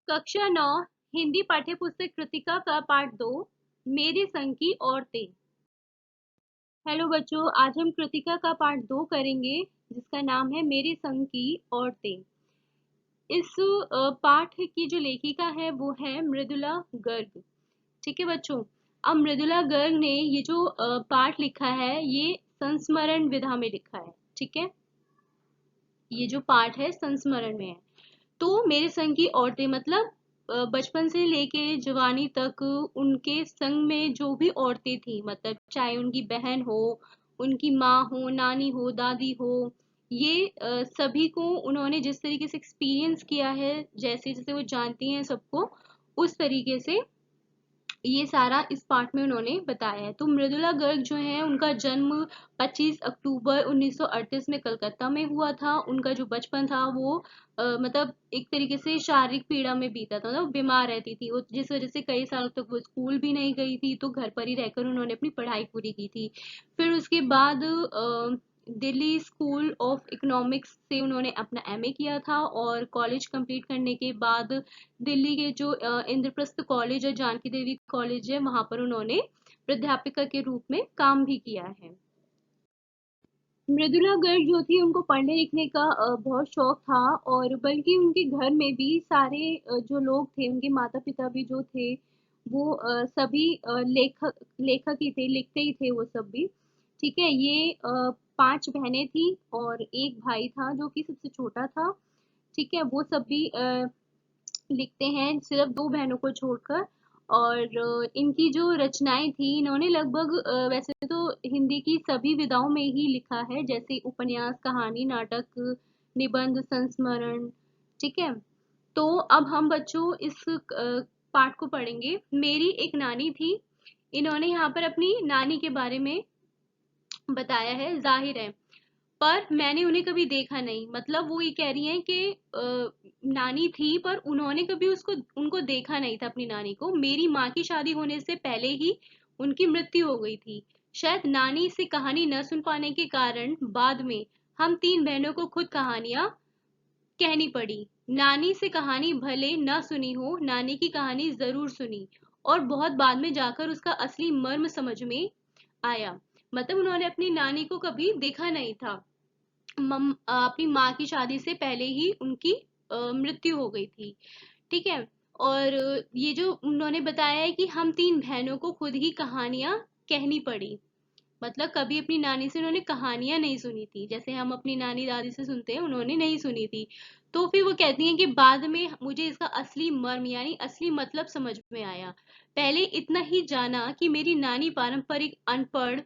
कक्षा 9 हिंदी पाठ्यपुस्तक कृतिका का पाठ 2 मेरे संग की औरतें। हेलो बच्चों, आज हम कृतिका का पाठ 2 करेंगे जिसका नाम है मेरे संग की औरतें। इस पाठ की जो लेखिका है वो है मृदुला गर्ग। ठीक है बच्चों। अब मृदुला गर्ग ने ये जो पाठ लिखा है ये संस्मरण विधा में लिखा है। ठीक है, ये जो पाठ है संस्मरण में है। तो मेरे संग की औरतें मतलब बचपन से लेके जवानी तक उनके संग में जो भी औरतें थी, मतलब चाहे उनकी बहन हो, उनकी माँ हो, नानी हो, दादी हो, ये सभी को उन्होंने जिस तरीके से एक्सपीरियंस किया है, जैसे जैसे वो जानती हैं सबको, उस तरीके से ये सारा इस पाठ में उन्होंने बताया है। तो मृदुला गर्ग जो है उनका जन्म 25 अक्टूबर 1938 में कलकत्ता में हुआ था। उनका जो बचपन था वो मतलब एक तरीके से शारीरिक पीड़ा में बीता था, मतलब बीमार रहती थी वो, जिस वजह से कई सालों तक वो स्कूल भी नहीं गई थी, तो घर पर ही रहकर उन्होंने अपनी पढ़ाई पूरी की थी। फिर उसके बाद दिल्ली स्कूल ऑफ इकोनॉमिक्स से उन्होंने अपना एमए किया था, और कॉलेज कंप्लीट करने के बाद दिल्ली के जो इंद्रप्रस्थ कॉलेज और जानकी देवी कॉलेज है वहां पर उन्होंने प्राध्यापिका के रूप में काम भी किया है। मृदुला गर्ग जो थी उनको पढ़ने लिखने का बहुत शौक था, और बल्कि उनके घर में भी सारे जो लोग थे, उनके माता पिता भी जो थे वो सभी लेखक लेखक ही थे, लिखते ही थे वो सब भी। ठीक है, ये 5 बहनें थी और एक भाई था जो कि सबसे छोटा था। ठीक है, वो सब भी लिखते हैं, सिर्फ 2 बहनों को छोड़कर। और इनकी जो रचनाएं थी, इन्होंने लगभग वैसे तो हिंदी की सभी विधाओं में ही लिखा है, जैसे उपन्यास, कहानी, नाटक, निबंध, संस्मरण। ठीक है, तो अब हम बच्चों इस पाठ को पढ़ेंगे। मेरी एक नानी थी। इन्होंने यहाँ पर अपनी नानी के बारे में बताया है। जाहिर है, पर मैंने उन्हें कभी देखा नहीं, मतलब वो ये कह रही हैं कि नानी थी पर उन्होंने कभी उसको उनको देखा नहीं था अपनी नानी को। मेरी माँ की शादी होने से पहले ही उनकी मृत्यु हो गई थी। शायद नानी से कहानी न सुन पाने के कारण बाद में हम 3 बहनों को खुद कहानियां कहनी पड़ी। नानी से कहानी भले न सुनी हो, नानी की कहानी जरूर सुनी, और बहुत बाद में जाकर उसका असली मर्म समझ में आया। मतलब उन्होंने अपनी नानी को कभी देखा नहीं था। अपनी माँ की शादी से पहले ही उनकी मृत्यु हो गई थी। ठीक है, और ये जो उन्होंने बताया है कि हम 3 बहनों को खुद ही कहानियां कहनी पड़ी, मतलब कभी अपनी नानी से उन्होंने कहानियां नहीं सुनी थी, जैसे हम अपनी नानी दादी से सुनते हैं, उन्होंने नहीं सुनी थी। तो फिर वो कहती हैं कि बाद में मुझे इसका असली मर्म यानी असली मतलब समझ में आया। पहले इतना ही जाना कि मेरी नानी पारंपरिक अनपढ़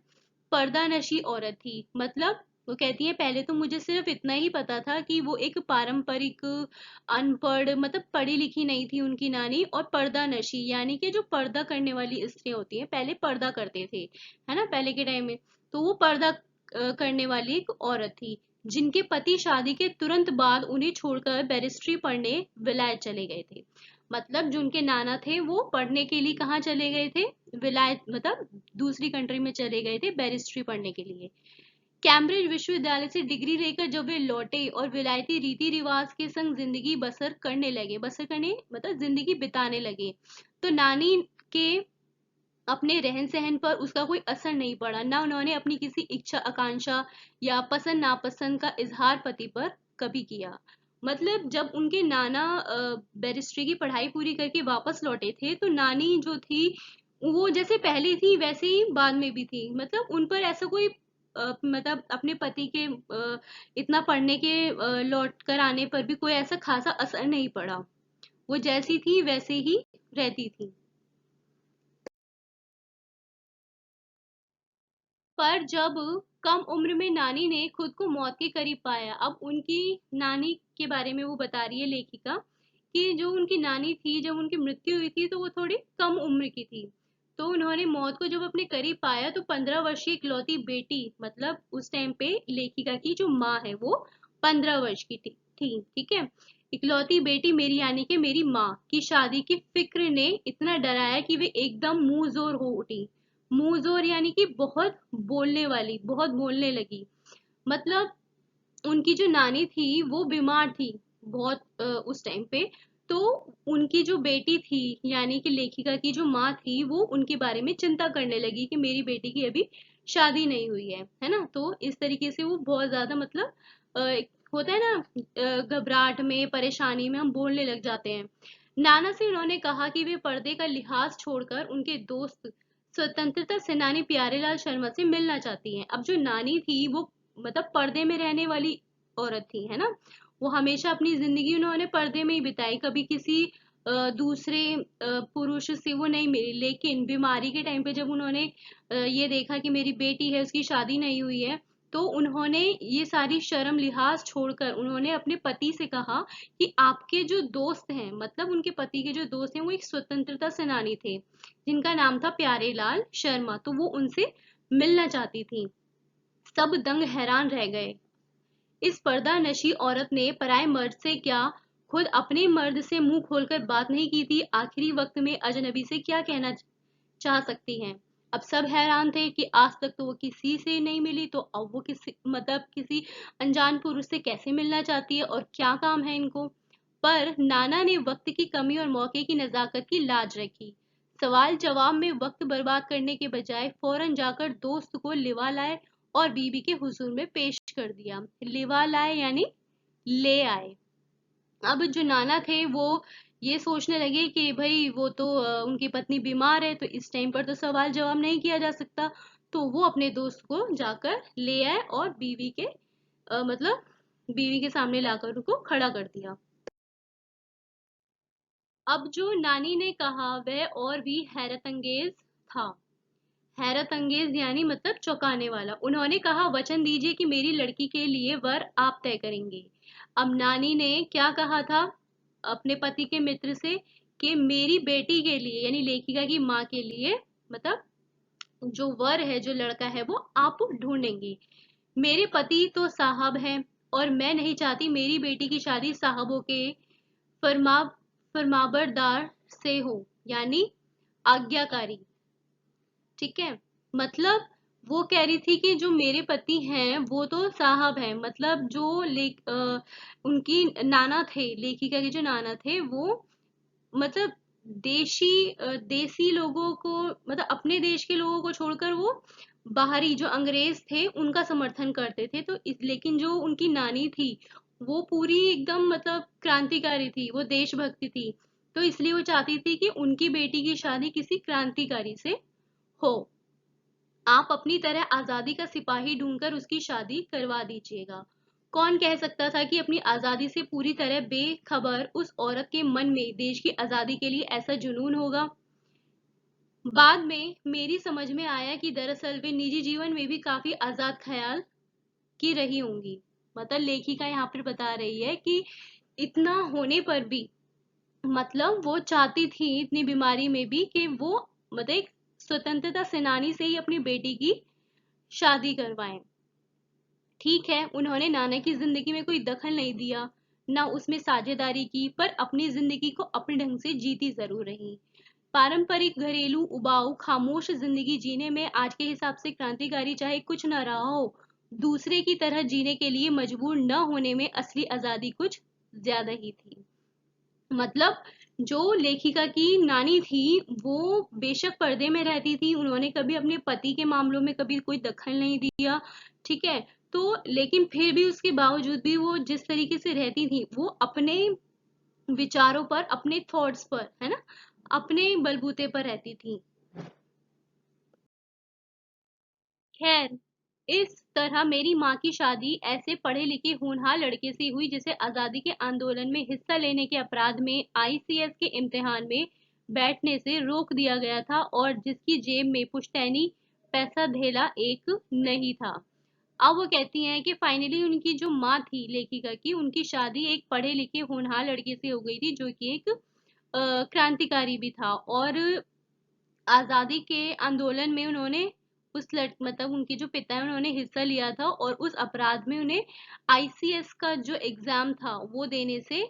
पर्दानशी औरत थी। मतलब वो कहती है पहले तो मुझे सिर्फ इतना ही पता था कि वो एक पारंपरिक अनपढ़, मतलब पढ़ी लिखी नहीं थी उनकी नानी, और पर्दानशी यानी कि जो पर्दा करने वाली स्त्री होती है, पहले पर्दा करते थे, है ना, पहले के टाइम में। तो वो पर्दा करने वाली एक औरत थी, जिनके पति शादी के तुरंत बाद उन्हें छोड़कर बैरिस्ट्री पढ़ने विलायत चले गए थे। मतलब जो उनके नाना थे वो पढ़ने के लिए कहाँ चले गए थे? विलायत, मतलब दूसरी कंट्री में चले गए थे बैरिस्ट्री पढ़ने के लिए। कैम्ब्रिज विश्वविद्यालय से डिग्री लेकर जब वे लौटे और विलायती रीति रिवाज के संग जिंदगी बसर करने लगे, बसर करने मतलब जिंदगी बिताने लगे, तो नानी के अपने रहन सहन पर उसका कोई असर नहीं पड़ा, ना उन्होंने अपनी किसी इच्छा आकांक्षा या पसंद नापसंद का इजहार पति पर कभी किया। मतलब जब उनके नाना बैरिस्ट्री की पढ़ाई पूरी करके वापस लौटे थे, तो नानी जो थी वो जैसे पहले थी वैसे ही बाद में भी थी। मतलब उन पर ऐसा कोई मतलब अपने पति के इतना पढ़ने के लौट कर आने पर भी कोई ऐसा खासा असर नहीं पड़ा। वो जैसी थी वैसे ही रहती थी। पर जब कम उम्र में नानी ने खुद को मौत के करीब पाया, अब उनकी नानी के बारे में वो बता रही है लेखिका कि जो उनकी नानी थी, जब उनकी मृत्यु हुई थी तो वो थोड़ी कम उम्र की थी। तो उन्होंने मौत को जब अपने करीब पाया तो 15 वर्षीय इकलौती बेटी, मतलब उस टाइम पे लेखिका की जो माँ है वो 15 वर्ष की थी। ठीक है, इकलौती बेटी मेरी यानी कि मेरी माँ की शादी की फिक्र ने इतना डराया कि वे एकदम मुंह जोर हो उठी। मुंह जोर यानी कि बहुत बोलने वाली, बहुत बोलने लगी। मतलब उनकी जो नानी थी वो बीमार थी बहुत उस टाइम पे। तो उनकी जो बेटी थी, यानी कि लेखिका की जो माँ थी, वो उनके बारे में चिंता करने लगी कि मेरी बेटी की अभी शादी नहीं हुई है ना। तो इस तरीके से वो बहुत ज्यादा मतलब होता है ना, घबराहट में, परेशानी में हम बोलने लग जाते हैं। नाना से उन्होंने कहा कि वे पर्दे का लिहाज छोड़कर उनके दोस्त स्वतंत्रता सेनानी प्यारेलाल शर्मा से मिलना चाहती हैं। अब जो नानी थी वो मतलब पर्दे में रहने वाली औरत थी, है ना। वो हमेशा अपनी जिंदगी उन्होंने पर्दे में ही बिताई, कभी किसी दूसरे पुरुष से वो नहीं मिली। लेकिन बीमारी के टाइम पे जब उन्होंने ये देखा कि मेरी बेटी है, उसकी शादी नहीं हुई है, तो उन्होंने ये सारी शर्म लिहाज छोड़कर उन्होंने अपने पति से कहा कि आपके जो दोस्त हैं, मतलब उनके पति के जो दोस्त हैं, वो एक स्वतंत्रता सेनानी थे जिनका नाम था प्यारेलाल शर्मा, तो वो उनसे मिलना चाहती थी। सब दंग हैरान रह गए। इस पर्दानशी औरत ने पराये मर्द से क्या, खुद अपने मर्द से मुंह खोलकर बात नहीं की थी, आखिरी वक्त में अजनबी से क्या कहना चाह सकती हैं। अब सब हैरान थे कि आज तक तो वो किसी से नहीं मिली, तो अब वो किसी मतलब किसी अनजान पुरुष से कैसे मिलना चाहती है और क्या काम है इनको। पर नाना ने वक्त की कमी और मौके की नजाकत की लाज रखी। सवाल जवाब में वक्त बर्बाद करने के बजाय फौरन जाकर दोस्त को लिवा लाए और बीबी के हुजूर में पेश कर दिया। लिवा लाए यानी ले आए। अब जो नाना थे वो ये सोचने लगे कि भाई वो तो उनकी पत्नी बीमार है, तो इस टाइम पर तो सवाल जवाब नहीं किया जा सकता। तो वो अपने दोस्त को जाकर ले आए और बीवी के मतलब बीवी के सामने लाकर उनको खड़ा कर दिया। अब जो नानी ने कहा वह और भी हैरत अंगेज था। हैरत अंगेज यानी मतलब चौंकाने वाला। उन्होंने कहा, वचन दीजिए कि मेरी लड़की के लिए वर आप तय करेंगे। अब नानी ने क्या कहा था अपने पति के मित्र से कि मेरी बेटी के लिए यानी लेखिका की माँ के लिए मतलब जो वर है, जो लड़का है, वो आप ढूंढेंगे। मेरे पति तो साहब हैं और मैं नहीं चाहती मेरी बेटी की शादी साहबों के फरमा फरमाबरदार से हो, यानी आज्ञाकारी। ठीक है, मतलब वो कह रही थी कि जो मेरे पति हैं वो तो साहब हैं, मतलब जो उनकी नाना थे, लेखिका के जो नाना थे, वो मतलब देसी लोगों को, मतलब अपने देश के लोगों को छोड़कर वो बाहरी जो अंग्रेज थे उनका समर्थन करते थे। तो लेकिन जो उनकी नानी थी वो पूरी एकदम मतलब क्रांतिकारी थी, वो देशभक्ति थी। तो इसलिए वो चाहती थी कि उनकी बेटी की शादी किसी क्रांतिकारी से हो। आप अपनी तरह आजादी का सिपाही ढूंढकर उसकी शादी करवा दीजिएगा। कौन कह सकता था कि अपनी आजादी से पूरी तरह बेखबर उस औरत के मन में देश की आजादी के लिए ऐसा जुनून होगा। बाद में मेरी समझ में आया कि दरअसल वे निजी जीवन में भी काफी आजाद ख्याल की रही होंगी। मतलब लेखिका यहाँ पर बता रही है कि इतना होने पर भी मतलब वो चाहती थी इतनी बीमारी में भी कि वो मतलब एक स्वतंत्रता सेनानी से ही अपनी बेटी की शादी करवाएं। ठीक है, उन्होंने नाना की जिंदगी में कोई दखल नहीं दिया, ना उसमें साझेदारी की, पर अपनी जिंदगी को अपने ढंग से जीती जरूर रही। पारंपरिक घरेलू उबाऊ खामोश जिंदगी जीने में आज के हिसाब से क्रांतिकारी चाहे कुछ न रहा हो, दूसरे की तरह जीने के लिए मजबूर न होने में असली आजादी कुछ ज्यादा ही थी। मतलब जो लेखिका की नानी थी वो बेशक पर्दे में रहती थी, उन्होंने कभी अपने पति के मामलों में कभी कोई दखल नहीं दिया। ठीक है, तो लेकिन फिर भी उसके बावजूद भी वो जिस तरीके से रहती थी वो अपने विचारों पर, अपने थॉट्स पर, है ना, अपने बलबूते पर रहती थी। खैर, इस तरह मेरी माँ की शादी ऐसे पढ़े लिखे होनहार लड़के से हुई जिसे आजादी के आंदोलन में हिस्सा लेने के अपराध में आईसीएस के इम्तिहान में बैठने से रोक दिया गया था और जिसकी जेब में पुश्तैनी पैसा धेला एक नहीं था। अब वो कहती हैं कि फाइनली उनकी जो माँ थी लेखिका की, उनकी शादी एक पढ़े लिखे होनहार लड़के से हो गई थी जो कि एक क्रांतिकारी भी था, और आजादी के आंदोलन में उन्होंने मतलब उनके जो पिता है उन्होंने हिस्सा लिया था, और उस अपराध में उन्हें आईसीएस का जो एग्जाम था वो देने से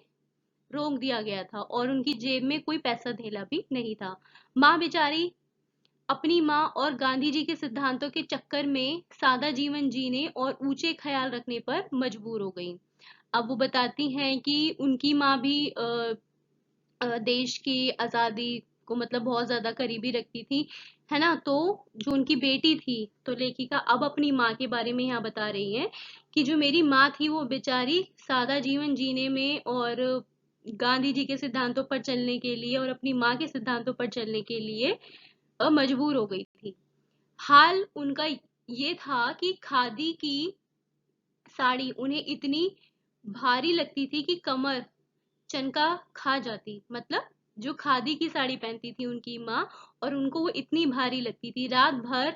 रोक दिया गया था, और उनकी जेब में कोई पैसा धेला भी नहीं था। माँ बेचारी अपनी माँ और गांधी जी के सिद्धांतों के चक्कर में सादा जीवन जीने और ऊंचे ख्याल रखने पर मजबूर हो गई। अब वो बताती हैं कि उनकी माँ भी देश की आज़ादी को मतलब बहुत ज़्यादा करीबी रखती थी, है ना? तो जो उनकी बेटी थी, तो लेखिका अब अपनी माँ के बारे में यहाँ बता रही हैं कि जो मेरी माँ थी वो बेचारी सादा जीवन जीने में और गांधी जी के सिद्धांतों पर चलने के लिए और अपनी माँ के सिद्धांतों पर चलने के लिए मजबूर हो गई थी। हाल उनका ये था कि खादी की साड़ी उन्हें इतनी भारी लगती थी कि कमर चनका खा जाती। मतलब जो खादी की साड़ी पहनती थी उनकी माँ, और उनको वो इतनी भारी लगती थी, रात भर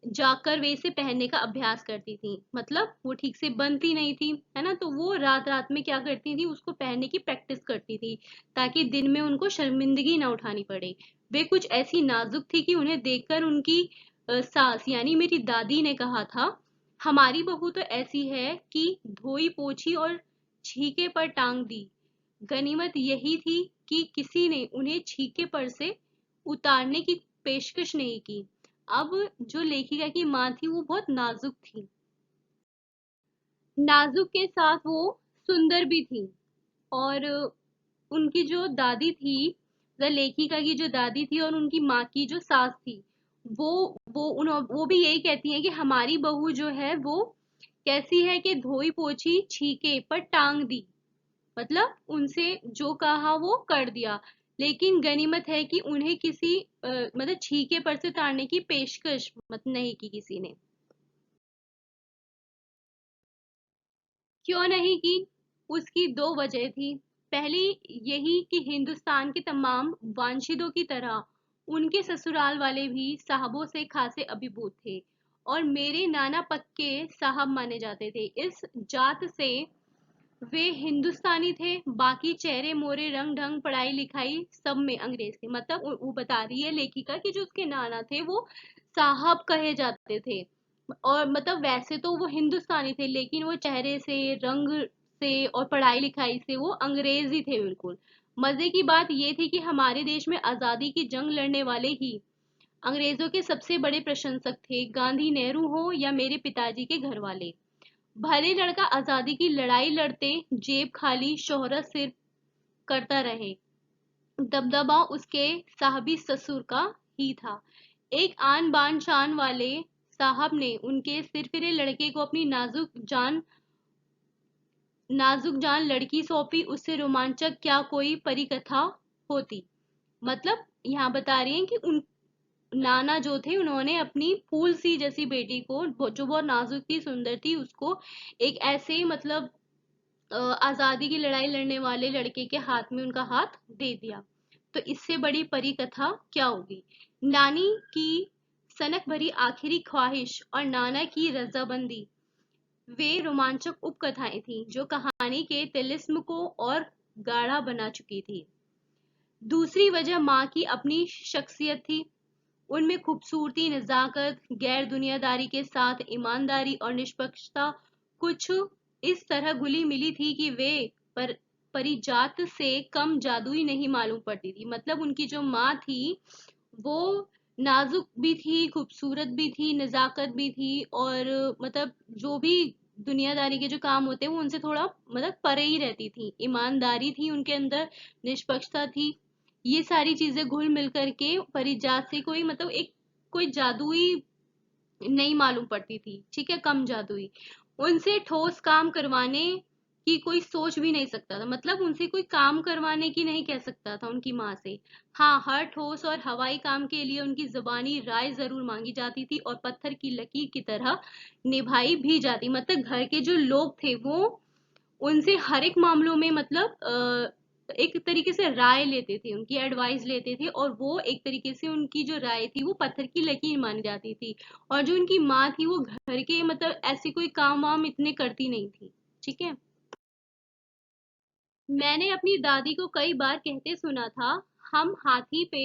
जाकर वे इसे पहनने का अभ्यास करती थी। मतलब वो ठीक से बनती नहीं थी, है ना? तो वो रात रात में क्या करती थी, उसको पहनने की प्रैक्टिस करती थी ताकि दिन में उनको शर्मिंदगी ना उठानी पड़े। वे कुछ ऐसी नाजुक थी कि उन्हें देखकर उनकी सास यानी मेरी दादी ने कहा था, हमारी बहू तो ऐसी है कि धोई पोछी और छीके पर टांग दी। गनीमत यही थी कि किसी ने उन्हें छीके पर से उतारने की पेशकश नहीं की। अब जो लेखिका की माँ थी वो बहुत नाजुक थी, नाजुक के साथ वो सुंदर भी थी। और उनकी जो दादी थी, लेखिका की जो दादी थी और उनकी माँ की जो सास थी, वो वो भी यही कहती हैं कि हमारी बहू जो है वो कैसी है कि धोई पोछी छीके पर टांग दी। मतलब उनसे जो कहा वो कर दिया, लेकिन गनीमत है कि उन्हें किसी मतलब छीके पर से ताड़ने की पेशकश मत नहीं की किसी ने। क्यों नहीं की? उसकी दो वजह थी। पहली यही कि हिंदुस्तान के तमाम वांशिदों की तरह उनके ससुराल वाले भी साहबों से खासे अभिभूत थे और मेरे नाना पक्के साहब माने जाते थे। इस जात से वे हिंदुस्तानी थे, बाकी चेहरे मोरे रंग ढंग पढ़ाई लिखाई सब में अंग्रेज थे। मतलब वो बता रही है लेखिका कि जो उसके नाना थे वो साहब कहे जाते थे, और मतलब वैसे तो वो हिंदुस्तानी थे लेकिन वो चेहरे से, रंग से और पढ़ाई लिखाई से वो अंग्रेज ही थे बिल्कुल। मजे की बात ये थी कि हमारे देश में आजादी की जंग लड़ने वाले ही अंग्रेजों के सबसे बड़े प्रशंसक थे, गांधी नेहरू हो या मेरे पिताजी के घर वाले। भले लड़का आजादी की लड़ाई लड़ते जेब खाली शोहरत सिर करता रहे, दबदबा उसके साहबी ससुर का ही था। एक आन बान शान वाले साहब ने उनके सिरफिरे लड़के को अपनी नाजुक जान लड़की सौंपी, उससे रोमांचक क्या कोई परी कथा होती। मतलब यहाँ बता रही हैं कि उन नाना जो थे उन्होंने अपनी फूल सी जैसी बेटी को जो बहुत नाजुक थी, सुंदर थी, उसको एक ऐसे मतलब आजादी की लड़ाई लड़ने वाले लड़के के हाथ में उनका हाथ दे दिया। तो इससे बड़ी परी कथा क्या होगी? नानी की सनक भरी आखिरी ख्वाहिश और नाना की रजाबंदी, वे रोमांचक उपकथाएं थीं जो कहानी के तिलिस्म को और गाढ़ा बना चुकी थी। दूसरी वजह माँ की अपनी शख्सियत थी। उनमें खूबसूरती, नजाकत, गैर दुनियादारी के साथ ईमानदारी और निष्पक्षता कुछ इस तरह घुली मिली थी कि वे पर परिजात से कम जादुई नहीं मालूम पड़ती थी। मतलब उनकी जो माँ थी वो नाजुक भी थी, खूबसूरत भी थी, नजाकत भी थी, और मतलब जो भी दुनियादारी के जो काम होते हैं वो उनसे थोड़ा मतलब परे ही रहती थी। ईमानदारी थी उनके अंदर, निष्पक्षता थी। ये सारी चीजें घुल मिल करके परिजात से कोई मतलब एक कोई जादुई नहीं मालूम पड़ती थी, ठीक है, कम जादुई। उनसे ठोस काम करवाने की कोई सोच भी नहीं सकता था। मतलब उनसे कोई काम करवाने की नहीं कह सकता था उनकी माँ से। हाँ, हर ठोस और हवाई काम के लिए उनकी जुबानी राय जरूर मांगी जाती थी और पत्थर की लकीर की तरह निभाई भी जाती। मतलब घर के जो लोग थे वो उनसे हर एक मामलों में मतलब एक तरीके से राय लेते थे, उनकी एडवाइस लेते थे, और वो एक तरीके से उनकी जो राय थी वो पत्थर की लकीर मानी जाती थी। और जो उनकी माँ थी वो घर के मतलब ऐसे कोई काम वाम इतने करती नहीं थी, ठीक है। मैंने अपनी दादी को कई बार कहते सुना था, हम हाथी पे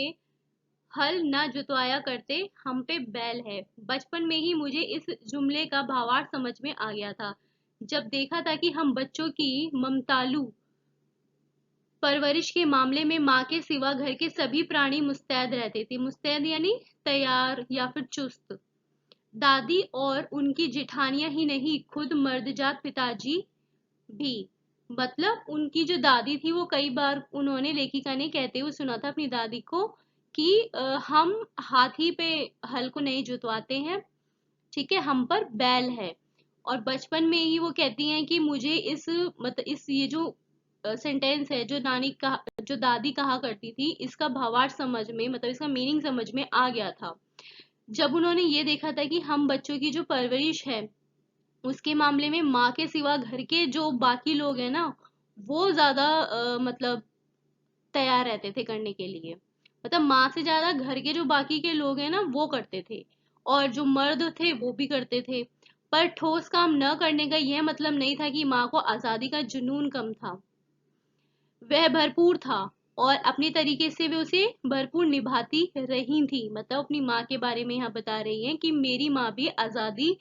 हल न जुतवाया करते, हम पे बैल है। बचपन में ही मुझे इस जुमले का भावार्थ समझ में आ गया था, जब देखा था कि हम बच्चों की ममतालू परवरिश के मामले में माँ के सिवा घर के सभी प्राणी मुस्तैद रहते थे। मुस्तैद यानी तैयार या फिर चुस्त। दादी और उनकी जिठानियां ही नहीं, खुद मर्दजात पिताजी भी। मतलब उनकी जो दादी थी वो कई बार उन्होंने लेखिका ने कहते हुए सुना था अपनी दादी को कि हम हाथी पे हल को नहीं जुतवाते हैं, ठीक है, हम पर बैल है। और बचपन में ही वो कहती हैं कि मुझे इस मतलब इस ये जो सेंटेंस है जो नानी का जो दादी कहा करती थी, इसका भावार्थ समझ में मतलब इसका मीनिंग समझ में आ गया था जब उन्होंने ये देखा था कि हम बच्चों की जो परवरिश है उसके मामले में माँ के सिवा घर के जो बाकी लोग हैं ना वो ज्यादा मतलब तैयार रहते थे करने के लिए। मतलब माँ से ज्यादा घर के जो बाकी के लोग हैं ना वो करते थे, और जो मर्द थे वो भी करते थे। पर ठोस काम न करने का यह मतलब नहीं था कि माँ को आजादी का जुनून कम था, वह भरपूर था। और अपने तरीके से वे उसे भरपूर निभाती रही थी। मतलब अपनी माँ के बारे में यहाँ बता रही हैं कि मेरी माँ भी आजादी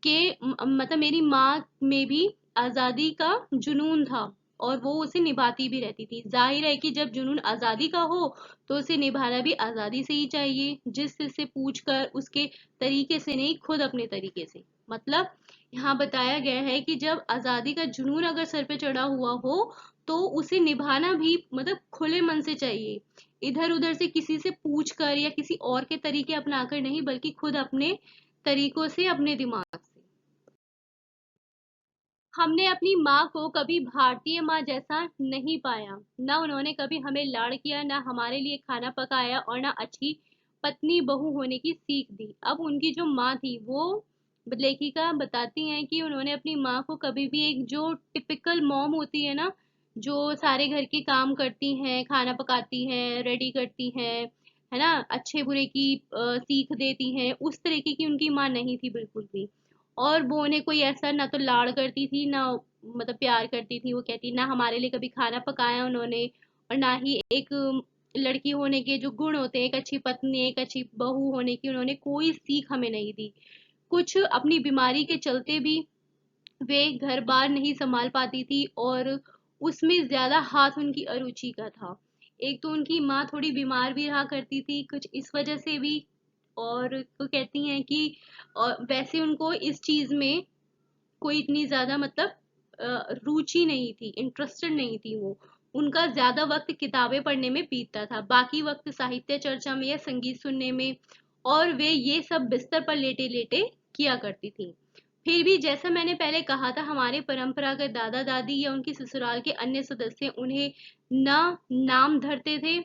के मतलब मेरी माँ में भी आजादी का जुनून था और वो उसे निभाती भी रहती थी। जाहिर है कि जब जुनून आजादी का हो तो उसे निभाना भी आजादी से ही चाहिए, जिससे पूछ कर उसके तरीके से नहीं, खुद अपने तरीके से। मतलब यहाँ बताया गया है कि जब आजादी का जुनून अगर सर पे चढ़ा हुआ हो तो उसे निभाना भी मतलब खुले मन से चाहिए, इधर उधर से किसी से पूछ कर या किसी और के तरीके अपनाकर नहीं, बल्कि खुद अपने तरीकों से, अपने दिमाग से। हमने अपनी माँ को कभी भारतीय माँ जैसा नहीं पाया। न उन्होंने कभी हमें लाड़ किया, न हमारे लिए खाना पकाया और न अच्छी पत्नी बहू होने की सीख दी। अब उनकी जो माँ थी वो लेखिका बताती हैं कि उन्होंने अपनी माँ को कभी भी एक जो टिपिकल मॉम होती है ना, जो सारे घर के काम करती हैं, खाना पकाती हैं, रेडी करती हैं, है ना, अच्छे बुरे की सीख देती हैं, उस तरीके की उनकी माँ नहीं थी बिल्कुल भी। और वो उन्हें कोई ऐसा ना तो लाड़ करती थी ना मतलब प्यार करती थी। वो कहती ना हमारे लिए कभी खाना पकाया उन्होंने, और ना ही एक लड़की होने के जो गुण होते हैं, एक अच्छी पत्नी, एक अच्छी बहू होने की, उन्होंने कोई सीख हमें नहीं दी। कुछ अपनी बीमारी के चलते भी वे घर बार नहीं संभाल पाती थी, और उसमें ज्यादा हाथ उनकी अरुचि का था। एक तो उनकी माँ थोड़ी बीमार भी रहा करती थी कुछ इस वजह से भी, और वो कहती हैं कि वैसे उनको इस चीज में कोई इतनी ज्यादा मतलब रुचि नहीं थी, इंटरेस्टेड नहीं थी वो। उनका ज्यादा वक्त किताबें पढ़ने में बीतता था, बाकी वक्त साहित्य चर्चा में या संगीत सुनने में, और वे ये सब बिस्तर पर लेटे लेटे किया करती थी। फिर भी जैसा मैंने पहले कहा था, हमारे परंपरागत दादा दादी या उनके ससुराल के अन्य सदस्य उन्हें ना नाम धरते थे,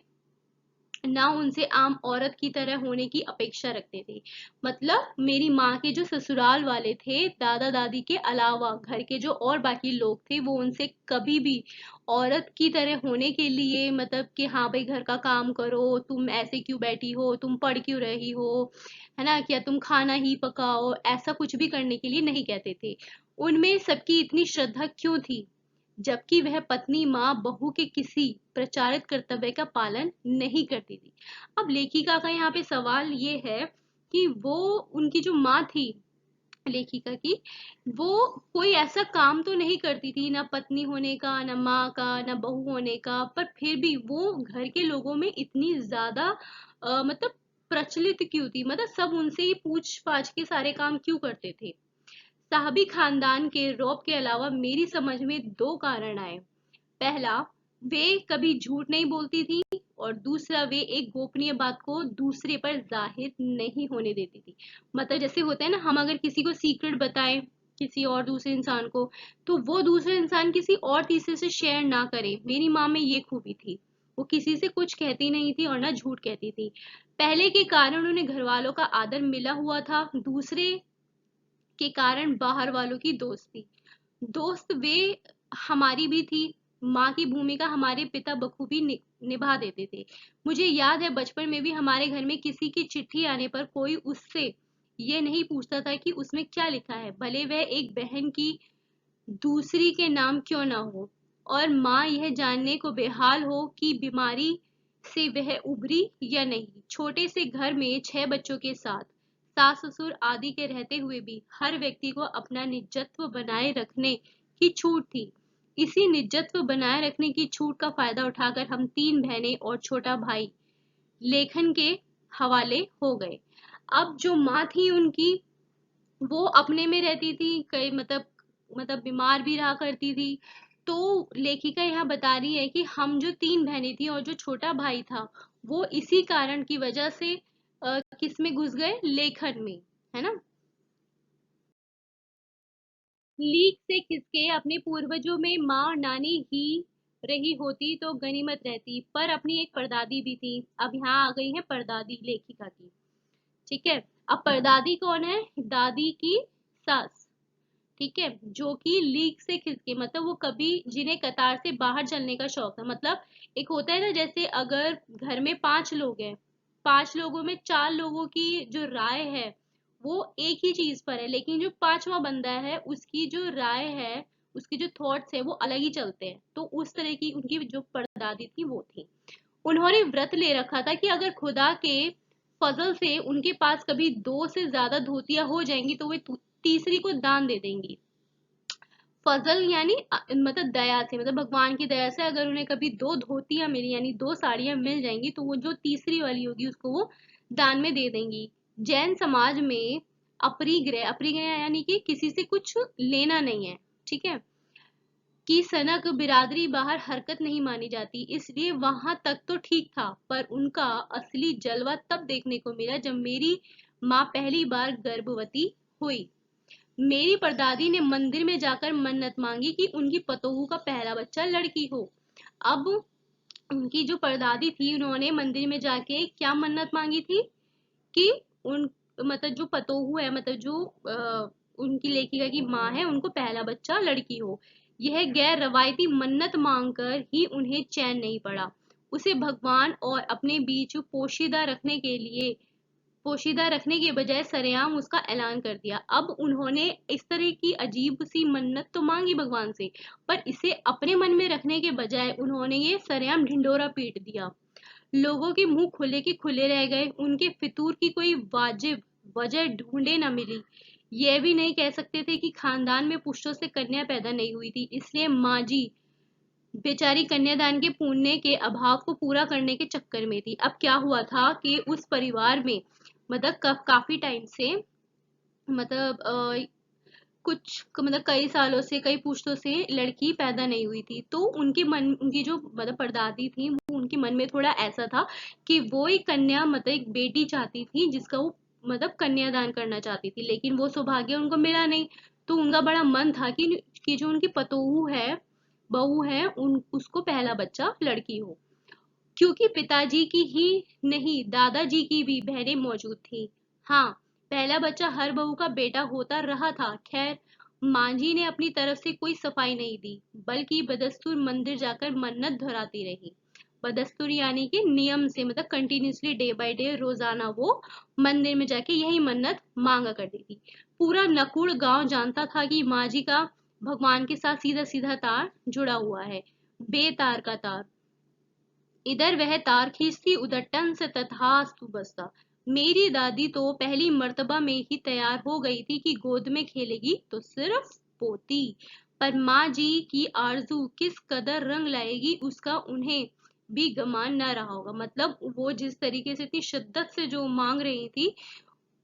ना उनसे आम औरत की तरह होने की अपेक्षा रखते थे। मतलब मेरी माँ के जो ससुराल वाले थे, दादा दादी के अलावा घर के जो और बाकी लोग थे, वो उनसे कभी भी औरत की तरह होने के लिए, मतलब कि हाँ भाई घर का काम करो, तुम ऐसे क्यों बैठी हो, तुम पढ़ क्यों रही हो, है ना, क्या तुम खाना ही पकाओ, ऐसा कुछ भी करने के लिए नहीं कहते थे। उनमें सबकी इतनी श्रद्धा क्यों थी, जबकि वह पत्नी माँ बहू के किसी प्रचारित कर्तव्य का पालन नहीं करती थी। अब लेखिका का यहाँ पे सवाल ये है कि वो उनकी जो माँ थी लेखिका की, वो कोई ऐसा काम तो नहीं करती थी, ना पत्नी होने का, ना माँ का, ना बहू होने का, पर फिर भी वो घर के लोगों में इतनी ज्यादा मतलब प्रचलित क्यों थी, मतलब सब उनसे ही पूछ पाछ के सारे काम क्यों करते थे। साहबी खानदान के रौब के अलावा मेरी समझ में दो कारण आए। पहला, वे कभी झूठ नहीं बोलती थी, और दूसरा, वे एक गोपनीय बात को दूसरे पर जाहिर नहीं होने देती थी। मतलब जैसे होता है ना, हम अगर किसी को सीक्रेट बताएं, किसी और दूसरे इंसान को, तो वो दूसरे इंसान किसी और तीसरे से शेयर ना करे। मेरी माँ में ये खूबी थी, वो किसी से कुछ कहती नहीं थी और ना झूठ कहती थी। पहले के कारण उन्हें घर वालों का आदर मिला हुआ था, दूसरे के कारण बाहर वालों की दोस्ती। दोस्त वे हमारी भी थी। माँ की भूमिका हमारे पिता बखूबी निभा देते थे। मुझे याद है बचपन में भी हमारे घर में किसी की चिट्ठी आने पर कोई उससे ये नहीं पूछता था कि उसमें क्या लिखा है, भले वह एक बहन की दूसरी के नाम क्यों ना हो, और माँ यह जानने को बेहाल हो कि बीमारी से वह उभरी या नहीं। छोटे से घर में 6 बच्चों के साथ सास ससुर आदि के रहते हुए भी हर व्यक्ति को अपना निजत्व बनाए रखने की छूट थी। इसी निजत्व बनाए रखने की छूट का फायदा उठाकर हम 3 बहनें और छोटा भाई लेखन के हवाले हो गए। अब जो माँ थी उनकी, वो अपने में रहती थी, कई मतलब बीमार भी रहा करती थी, तो लेखिका यहाँ बता रही है कि हम जो 3 बहनें थी और जो छोटा भाई था, वो इसी कारण की वजह से किस में घुस गए, लेखन में, है ना। लीक से किसके, अपने पूर्वजों में माँ और नानी ही रही होती तो गनीमत रहती, पर अपनी एक परदादी भी थी। अब यहाँ आ गई है परदादी लेखिका की। ठीक है। अब परदादी कौन है, दादी की सास। ठीक है, जो कि लीक से खिसके, मतलब वो कभी, जिन्हें कतार से बाहर चलने का शौक था। मतलब एक होता है ना, जैसे अगर घर में 5 लोग हैं, 5 लोगों में 4 लोगों की जो राय है वो एक ही चीज पर है, लेकिन जो 5वां बंदा है उसकी जो राय है, उसके जो थॉट्स है वो अलग ही चलते हैं। तो उस तरह की उनकी जो परदादी थी वो थी। उन्होंने व्रत ले रखा था कि अगर खुदा के फजल से उनके पास कभी 2 से ज्यादा धोतियां हो जाएंगी तो वे तीसरी को दान दे देंगी। फजल यानी मतलब दया से, मतलब भगवान की दया से अगर उन्हें कभी 2 धोतियां मिली, यानी 2 साड़ियां मिल जाएंगी, तो वो जो तीसरी वाली होगी उसको वो दान में दे देंगी। जैन समाज में अपरिग्रह, अपरिग्रह यानी कि किसी से कुछ लेना नहीं है, ठीक है, की सनक बिरादरी बाहर हरकत नहीं मानी जाती, इसलिए वहां तक तो ठीक था। पर उनका असली जलवा तब देखने को मिला जब मेरी माँ पहली बार गर्भवती हुई। मेरी परदादी ने मंदिर में जाकर मन्नत मांगी कि उनकी पतोहू का पहला बच्चा लड़की हो। अब उनकी जो परदादी थी, उन्होंने मंदिर में जाके क्या मन्नत मांगी थी कि उन, मतलब जो पतोहू है, मतलब जो उनकी लेखिका की माँ है, उनको पहला बच्चा लड़की हो। यह गैर रवायती मन्नत मांगकर ही उन्हें चैन नहीं पड़ा। उसे भगवान और अपने बीच पोशीदा रखने के बजाय सरेआम उसका ऐलान कर दिया। अब उन्होंने इस तरह की अजीब सी मन्नत तो मांगी भगवान से, पर इसे अपने मन में रखने के बजाय उन्होंने ये सरेआम ढिंडोरा पीट दिया। लोगों के मुंह खुले के खुले रह गए, उनके फितूर की कोई वाजिब वजह ढूंढे न मिली। यह भी नहीं कह सकते थे कि खानदान में पुष्टों से कन्या पैदा नहीं हुई थी, इसलिए माँ जी बेचारी कन्यादान के पुण्य के अभाव को पूरा करने के चक्कर में थी। अब क्या हुआ था कि उस परिवार में, मतलब काफी टाइम से, मतलब कुछ मतलब कई सालों से, कई पुश्तों से लड़की पैदा नहीं हुई थी। तो उनके मन, उनकी जो मतलब परदादी थी, वो उनके मन में थोड़ा ऐसा था कि वो एक कन्या, मतलब एक बेटी चाहती थी जिसका वो मतलब कन्यादान करना चाहती थी, लेकिन वो सौभाग्य उनको मिला नहीं। तो उनका बड़ा मन था कि जो उनकी पतोहू है, बहू है, उन उसको पहला बच्चा लड़की हो। क्योंकि पिताजी की ही नहीं, दादाजी की भी बहनें मौजूद थी। हाँ, पहला बच्चा हर बहू का बेटा होता रहा था। खैर, मांझी ने अपनी तरफ से कोई सफाई नहीं दी, बल्कि बदस्तूर मंदिर जाकर मन्नत दोहराती रही। बदस्तूर यानी कि नियम से, मतलब कंटिन्यूसली डे बाय डे रोजाना वो मंदिर में जाके यही मन्नत मांगा करती थी। पूरा नकुड़ गांव जानता था कि मांझी का भगवान के साथ सीधा सीधा तार जुड़ा हुआ है, बेतार का तार। इधर वह तार खींचती, उधर टन से तथास्तु बजता। मेरी दादी तो पहली मर्तबा में ही तैयार हो गई थी कि गोद में खेलेगी तो सिर्फ पोती। पर माँ जी की आरजू किस कदर रंग लाएगी उसका उन्हें भी गमान न रहा होगा। मतलब वो जिस तरीके से, इतनी शिद्दत से जो मांग रही थी,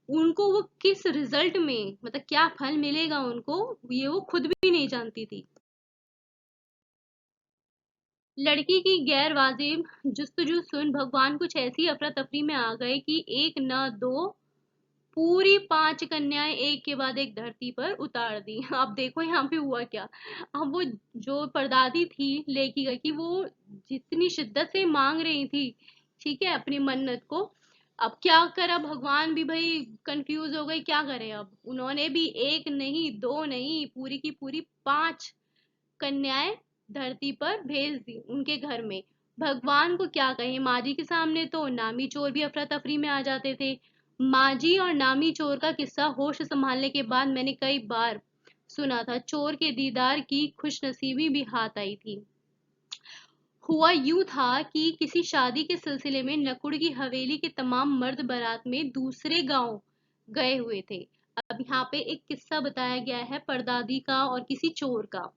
उनको वो किस रिजल्ट में, मतलब क्या फल मिलेगा उनको, ये वो खुद भी नहीं जानती थी। लड़की की गैर वाजिब जुस्तजू सुन भगवान कुछ ऐसी अफरा तफरी में आ गए कि एक न दो, पूरी 5 कन्याएं एक के बाद एक धरती पर उतार दी। अब देखो यहाँ पे हुआ क्या। अब वो जो परदादी थी लेखिका की, वो जितनी शिद्दत से मांग रही थी, ठीक है, अपनी मन्नत को, अब क्या करा भगवान भी भाई कंफ्यूज हो गए, क्या करे। अब उन्होंने भी एक नहीं, दो नहीं, पूरी की पूरी 5 कन्याएं धरती पर भेज दी उनके घर में। भगवान को क्या कहे, माजी के सामने तो नामी चोर भी अफरा तफरी में आ जाते थे। माजी और नामी चोर का किस्सा होश संभालने के बाद मैंने कई बार सुना था। चोर के दीदार की खुशनसीबी भी हाथ आई थी। हुआ यूं था कि किसी शादी के सिलसिले में नकुड़ की हवेली के तमाम मर्द बारात में दूसरे गांव गए हुए थे। अब यहाँ पे एक किस्सा बताया गया है परदादी का और किसी चोर का।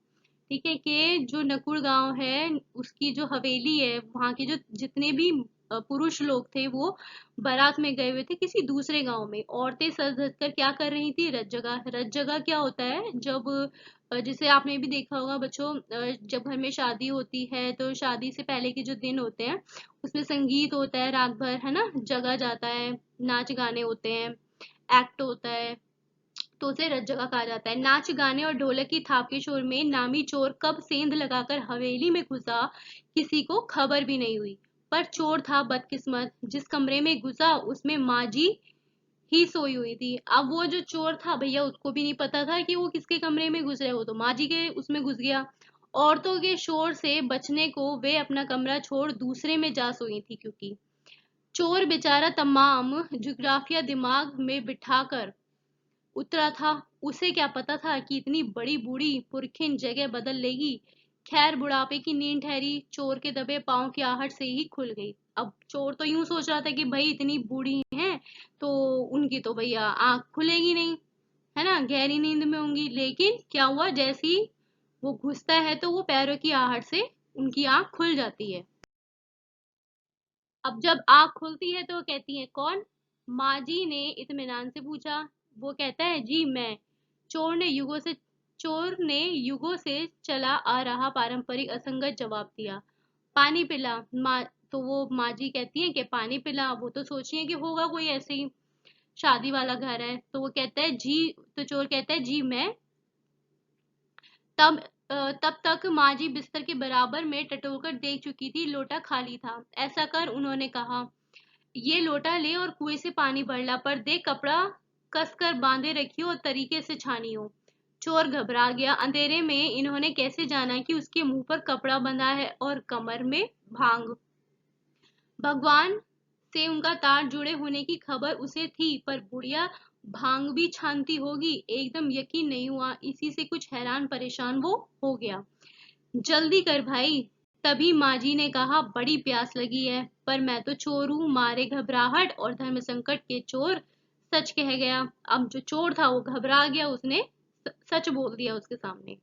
ठीक है, कि जो नकुड़ गांव है, उसकी जो हवेली है, वहां के जो जितने भी पुरुष लोग थे, वो बारात में गए हुए थे किसी दूसरे गांव में। औरतें सज धज कर क्या कर रही थी, रत जगह। रत जगह क्या होता है, जब जिसे आपने भी देखा होगा बच्चों, जब घर में शादी होती है तो शादी से पहले के जो दिन होते हैं उसमें संगीत होता है रात भर, है ना, जगा जाता है, नाच गाने होते हैं, एक्ट होता है, तो उसे रत जगह कहा जाता है। नाच गाने और ढोलक की थाप के शोर में नामी चोर कब सेंध लगाकर हवेली में घुसा, किसी को खबर भी नहीं हुई। पर चोर था बदकिस्मत, जिस कमरे में घुसा उसमें माँ जी ही सोई हुई थी। अब वो जो चोर था भैया, उसको भी नहीं पता था कि वो किसके कमरे में घुस रहे, वो तो माँ जी के उसमें घुस गया। औरतों के शोर से बचने को वे अपना कमरा छोड़ दूसरे में जा सोई थी, क्योंकि चोर बेचारा तमाम जुग्राफिया दिमाग में बिठाकर उतरा था। उसे क्या पता था कि इतनी बड़ी बूढ़ी पुरखिन जगह बदल लेगी। खैर, बुढ़ापे की नींद ठहरी चोर के दबे पांव की आहट से ही खुल गई। अब चोर तो यूं सोच रहा था कि भाई इतनी बूढ़ी हैं तो उनकी तो भैया आंख खुलेगी नहीं, है ना, गहरी नींद में होंगी। लेकिन क्या हुआ, जैसे ही वो घुसता है तो वो पैरों की आहट से उनकी आंख खुल जाती है। अब जब आँख खुलती है तो कहती है, कौन? माँ जी ने इत्मीनान से पूछा। वो कहता है, जी मैं। चोर ने युगों से चोर ने युगों से चला आ रहा पारंपरिक असंगत जवाब दिया। पानी पिला माँ। तो वो माँ जी कहती है कि पानी पिला। वो तो सोची है कि होगा कोई ऐसे ही शादी वाला घर है, तो वो कहता है जी। तो चोर कहता है, जी मैं। तब तब तक माँ जी बिस्तर के बराबर में टटोलकर देख चुकी थी, लोटा खाली था। ऐसा कर उन्होंने कहा, ये लोटा ले और कुएं से पानी भर ला, पर देख कपड़ा कस कर बांधे रखियो और तरीके से छानियो। चोर घबरा गया। अंधेरे में इन्होंने कैसे जाना कि उसके मुंह पर कपड़ा बंधा है और कमर में भांग। भगवान से उनका तार जुड़े होने की खबर उसे थी, पर बुढ़िया भांग भी छानती होगी, एकदम यकीन नहीं हुआ। इसी से कुछ हैरान परेशान वो हो गया। जल्दी कर भाई। तभी माँ जी ने कहा, बड़ी प्यास लगी है, पर मैं तो चोर हूँ, मारे घबराहट और धर्म संकट के चोर सच कह गया। अब जो चोर था वो घबरा गया, उसने सच बोल दिया उसके सामने।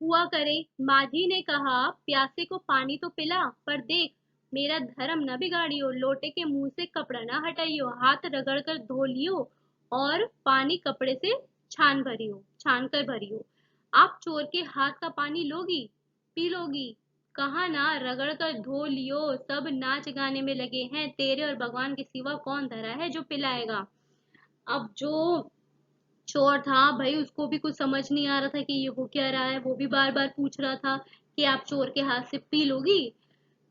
हुआ करे। माँ जी ने कहा, प्यासे को पानी तो पिला, पर देख मेरा धर्म न बिगाड़ियो, लोटे के मुंह से कपड़ा ना हटाइयो, हाथ रगड़ कर धो लियो और पानी कपड़े से छान कर भरियो। आप चोर के हाथ का पानी लोगी, पी लोगी? कहा ना, रगड़ कर धो लियो। सब नाच गाने में लगे हैं, तेरे और भगवान के सिवा कौन धरा है जो पिलाएगा? अब जो चोर था भाई, उसको भी कुछ समझ नहीं आ रहा था कि ये हो क्या रहा है। वो भी बार बार पूछ रहा था कि आप चोर के हाथ से पी लोगी?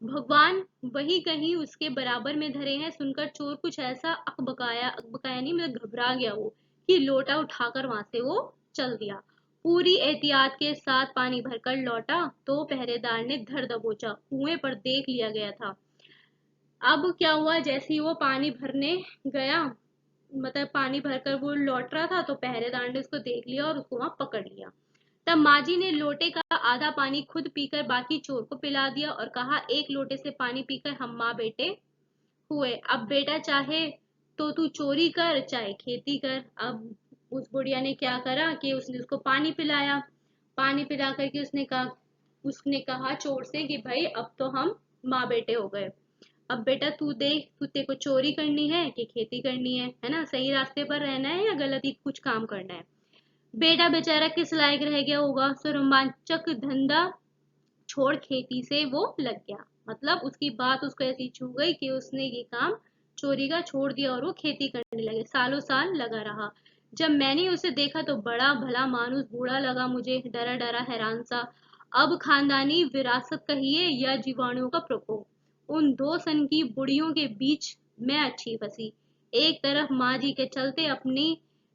भगवान वही कहीं उसके बराबर में धरे हैं, सुनकर चोर कुछ ऐसा अकबकाया, अकबकाया नहीं, मतलब घबरा गया वो, कि लोटा उठाकर वहां से वो चल दिया। पूरी एहतियात के साथ पानी भरकर लौटा तो पहरेदार ने धर दबोचा, कुएं पर देख लिया गया था। अब क्या हुआ, जैसे ही वो पानी भरने गया, मतलब पानी भरकर वो लौट रहा था, तो पहरेदार ने उसको देख लिया और उसको वहां पकड़ लिया। तब माजी ने लोटे का आधा पानी खुद पीकर बाकी चोर को पिला दिया और कहा, एक लोटे से पानी पीकर हम माँ बेटे हुए। अब बेटा चाहे तो तू चोरी कर, चाहे खेती कर। अब उस बुढ़िया ने क्या करा कि उसने उसको पानी पिलाया। पानी पिला करके उसने कहा चोर से कि भाई अब तो हम माँ बेटे हो गए। अब बेटा तू देख, तू तेरे को चोरी करनी है कि खेती करनी है ना, सही रास्ते पर रहना है या गलत ही कुछ काम करना है? बेटा बेचारा किस लायक रह गया होगा, सो रोमांचक धंधा छोड़ खेती से वो लग गया। मतलब उसकी बात उसको ऐसी छू गई कि उसने ये काम चोरी का छोड़ दिया और वो खेती करने लगे। सालों साल लगा रहा। जब मैंने उसे देखा तो बड़ा भला मानुस बूढ़ा लगा मुझे, डरा डरा हैरान सा। अब खानदानी विरासत कहिए या जीवाणुओं का प्रकोप, उन दो सन की बुढ़ियों के बीच मैं अच्छी फंसी। एक तरफ माँ जी के चलते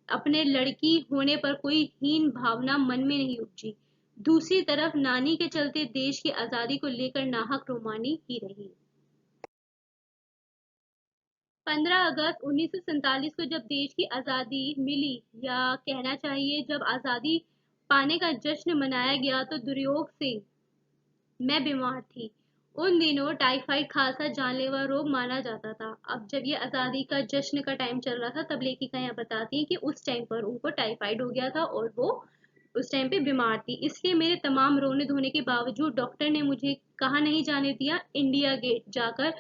अपने लड़की होने पर कोई हीन भावना मन में नहीं उपजी, दूसरी तरफ नानी के चलते देश की आजादी को लेकर नाहक रोमानी ही रही। 15 अगस्त 1947 को जब देश की आजादी मिली, या कहना चाहिए जब आजादी पाने का जश्न मनाया गया, तो दुर्योग से मैं बीमार थी। उन दिनों टाइफाइड खासा जानलेवा रोग माना जाता था। अब जब ये आजादी का जश्न का टाइम चल रहा था, तब लेखिका यहाँ बताती हैं कि उस टाइम पर उनको टाइफाइड हो गया था और वो उस टाइम पे बीमार थी। इसलिए मेरे तमाम रोने धोने के बावजूद डॉक्टर ने मुझे कहा नहीं जाने दिया, इंडिया गेट जाकर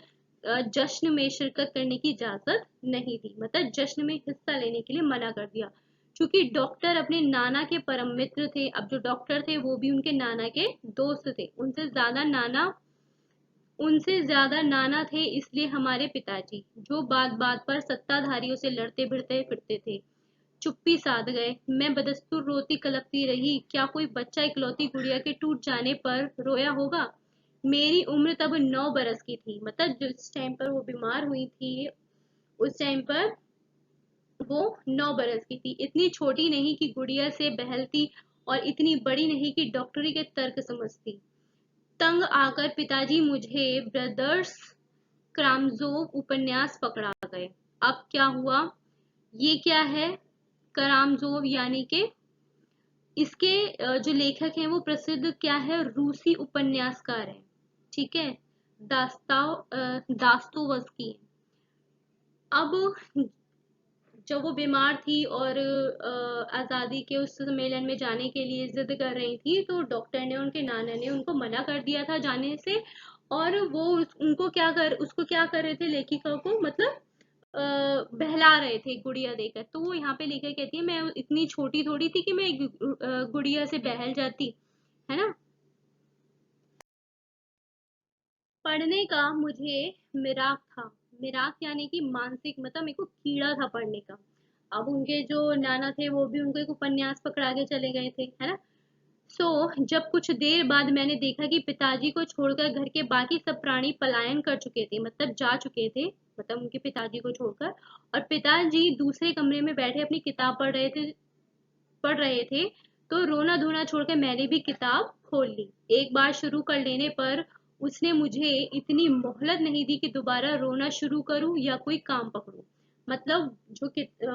जश्न में शिरकत करने की इजाजत नहीं दी, मतलब जश्न में हिस्सा लेने के लिए मना कर दिया। क्योंकि डॉक्टर अपने नाना के परम मित्र थे। अब जो डॉक्टर थे वो भी उनके नाना के दोस्त थे। उनसे ज्यादा नाना थे, इसलिए हमारे पिताजी, जो बात बात पर सत्ताधारियों से लड़ते भिड़ते फिरते थे, चुप्पी साध गए। मैं बदस्तूर रोती कलपती रही। क्या कोई बच्चा इकलौती गुड़िया के टूट जाने पर रोया होगा? मेरी उम्र तब 9 बरस की थी। मतलब जिस टाइम पर वो बीमार हुई थी, उस टाइम पर वो 9 बरस की थी। इतनी छोटी नहीं कि गुड़िया से बहलती, और इतनी बड़ी नहीं कि डॉक्टरी के तर्क समझती। तंग आकर पिताजी मुझे ब्रदर्स क्रामजोव उपन्यास पकड़ा गए। अब क्या हुआ? ये क्या है करामजोव? यानी कि इसके जो लेखक हैं वो प्रसिद्ध क्या है, रूसी उपन्यासकार हैं। ठीक है, दास्तोवस्की। अब जब वो बीमार थी और आज़ादी के उस सम्मेलन में जाने के लिए जिद कर रही थी, तो डॉक्टर ने, उनके नाना ने उनको मना कर दिया था जाने से। और वो उसको क्या कर रहे थे, लेखिका को, मतलब बहला रहे थे गुड़िया देकर। तो वो यहाँ पे लेकर कहती है, मैं इतनी छोटी थोड़ी थी कि मैं एक गुड़िया से बहल जाती, है ना। पढ़ने का मुझे मिराक था। मिराक यानी कि मानसिक, मतलब मेरे को कीड़ा था पढ़ने का। अब उनके जो नाना थे वो भी उनको एक उपन्यास पकड़ा के चले गए थे, है ना। जब कुछ देर बाद मैंने देखा कि पिताजी को छोड़कर घर के बाकी सब प्राणी पलायन कर चुके थे, मतलब जा चुके थे, मतलब उनके पिताजी को छोड़कर, और पिताजी दूसरे कमरे में बैठे अपनी किताब पढ़ रहे थे, तो रोना धोना छोड़कर मैंने भी किताब खोल ली। एक बार शुरू कर लेने पर उसने मुझे इतनी मोहलत नहीं दी कि दोबारा रोना शुरू करूं या कोई काम पकड़ूं। मतलब जो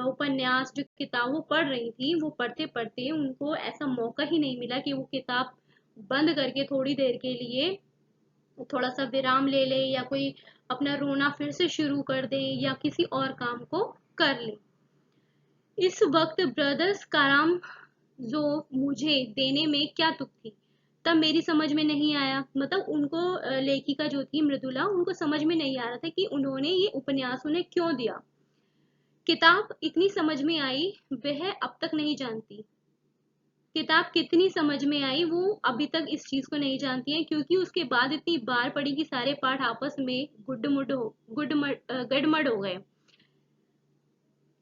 उपन्यास, जो किताब वो पढ़ रही थी, वो पढ़ते पढ़ते उनको ऐसा मौका ही नहीं मिला कि वो किताब बंद करके थोड़ी देर के लिए थोड़ा सा विराम ले ले, या कोई अपना रोना फिर से शुरू कर दे, या किसी और काम को कर ले। इस वक्त ब्रदर्स काराम जो मुझे देने में क्या तुक थी, तब मेरी समझ में नहीं आया। मतलब उनको लेखिका जो थी मृदुला, उनको समझ में नहीं आ रहा था कि उन्होंने ये उपन्यास उन्हें क्यों दिया। किताब इतनी समझ में आई, वह अब तक नहीं जानती। किताब कितनी समझ में आई वो अभी तक इस चीज को नहीं जानती है, क्योंकि उसके बाद इतनी बार पढ़ी कि सारे पाठ आपस में गडमड हो गए।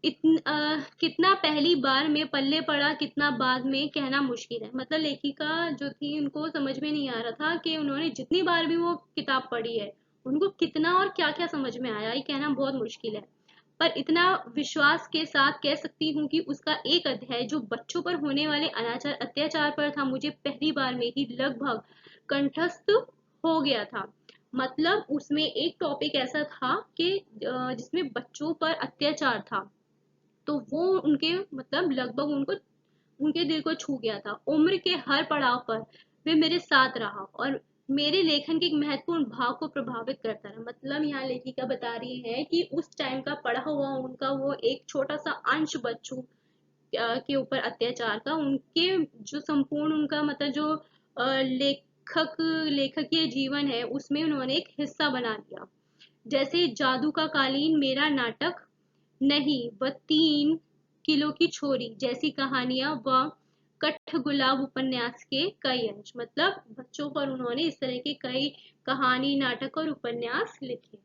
कितना पहली बार में पल्ले पड़ा, कितना बाद में कहना मुश्किल है। मतलब लेखिका जो थी, उनको समझ में नहीं आ रहा था कि उन्होंने जितनी बार भी वो किताब पढ़ी है, उनको कितना और क्या क्या समझ में आया, ये कहना बहुत मुश्किल है। पर इतना विश्वास के साथ कह सकती हूँ कि उसका एक अध्याय जो बच्चों पर होने वाले अनाचार अत्याचार पर था, मुझे पहली बार में ही लगभग कंठस्थ हो गया था। मतलब उसमें एक टॉपिक ऐसा था कि जिसमें बच्चों पर अत्याचार था, तो वो उनके, मतलब लगभग उनको, उनके दिल को छू गया था। उम्र के हर पड़ाव पर वे मेरे साथ रहा और मेरे लेखन के एक महत्वपूर्ण भाव को प्रभावित करता रहा। मतलब यहाँ लेखिका बता रही है कि उस टाइम का पढ़ा हुआ उनका वो एक छोटा सा अंश बच्चों के ऊपर अत्याचार का, उनके जो संपूर्ण उनका, मतलब जो लेखकीय जीवन है, उसमें उन्होंने एक हिस्सा बना लिया। जैसे जादू का कालीन मेरा नाटक नहीं, वह 3 किलो की छोरी जैसी कहानियां व कठगुलाब उपन्यास के कई अंश। मतलब बच्चों पर उन्होंने इस तरह के कई कहानी, नाटक और उपन्यास लिखे।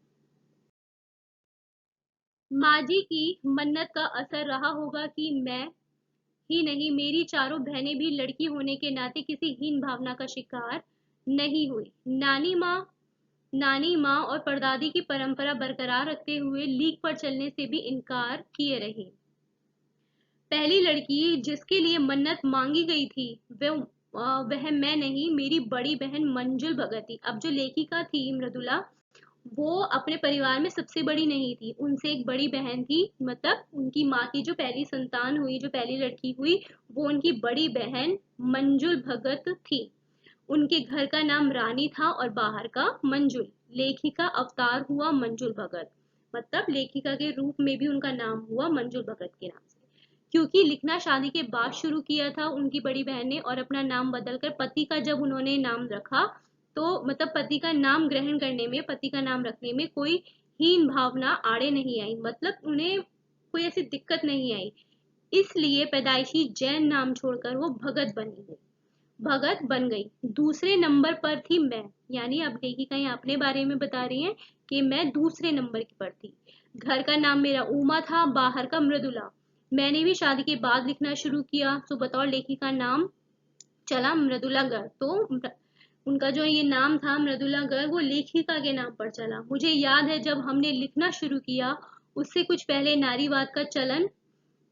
माजी की मन्नत का असर रहा होगा कि मैं ही नहीं, मेरी चारों बहनें भी लड़की होने के नाते किसी हीन भावना का शिकार नहीं हुई। नानी माँ और परदादी की परंपरा बरकरार रखते हुए लीक पर चलने से भी इनकार किए रही। पहली लड़की जिसके लिए मन्नत मांगी गई थी, वह मैं नहीं, मेरी बड़ी बहन मंजुल भगत थी। अब जो लेखिका थी मृदुला, वो अपने परिवार में सबसे बड़ी नहीं थी, उनसे एक बड़ी बहन थी। मतलब उनकी माँ की जो पहली संतान हुई, जो पहली लड़की हुई, वो उनकी बड़ी बहन मंजुल भगत थी। उनके घर का नाम रानी था और बाहर का मंजुल। लेखिका अवतार हुआ मंजुल भगत, मतलब लेखिका के रूप में भी उनका नाम हुआ मंजुल भगत के नाम से। क्योंकि लिखना शादी के बाद शुरू किया था उनकी बड़ी बहन ने, और अपना नाम बदलकर पति का जब उन्होंने नाम रखा, तो मतलब पति का नाम ग्रहण करने में, पति का नाम रखने में कोई हीन भावना आड़े नहीं आई। मतलब उन्हें कोई ऐसी दिक्कत नहीं आई। इसलिए पैदाइशी जैन नाम छोड़कर वो भगत बन गई। दूसरे नंबर पर थी मैं, यानी अब लेखिका यहाँ अपने बारे में बता रही है कि मैं दूसरे नंबर की पर थी। घर का नाम मेरा उमा था, बाहर का मृदुला। मैंने भी शादी के बाद लिखना शुरू किया, तो बतौर लेखिका नाम चला मृदुला गर्ग। तो उनका जो ये नाम था मृदुला गर्ग, वो लेखिका के नाम पर चला। मुझे याद है जब हमने लिखना शुरू किया, उससे कुछ पहले नारीवाद का चलन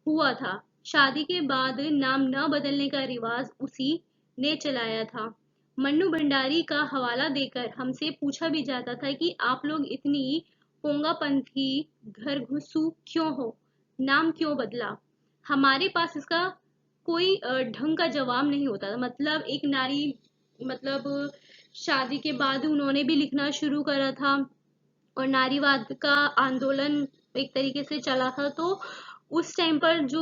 हुआ था। शादी के बाद नाम न बदलने का रिवाज उसी ने चलाया था। मन्नू भंडारी का हवाला देकर हमसे पूछा भी जाता था कि आप लोग इतनी पोंगापंथी घर घुसू क्यों हो, नाम क्यों बदला। हमारे पास इसका कोई ढंग का जवाब नहीं होता था। मतलब एक नारी, मतलब शादी के बाद उन्होंने भी लिखना शुरू करा था और नारीवाद का आंदोलन एक तरीके से चला था। तो उस टाइम पर जो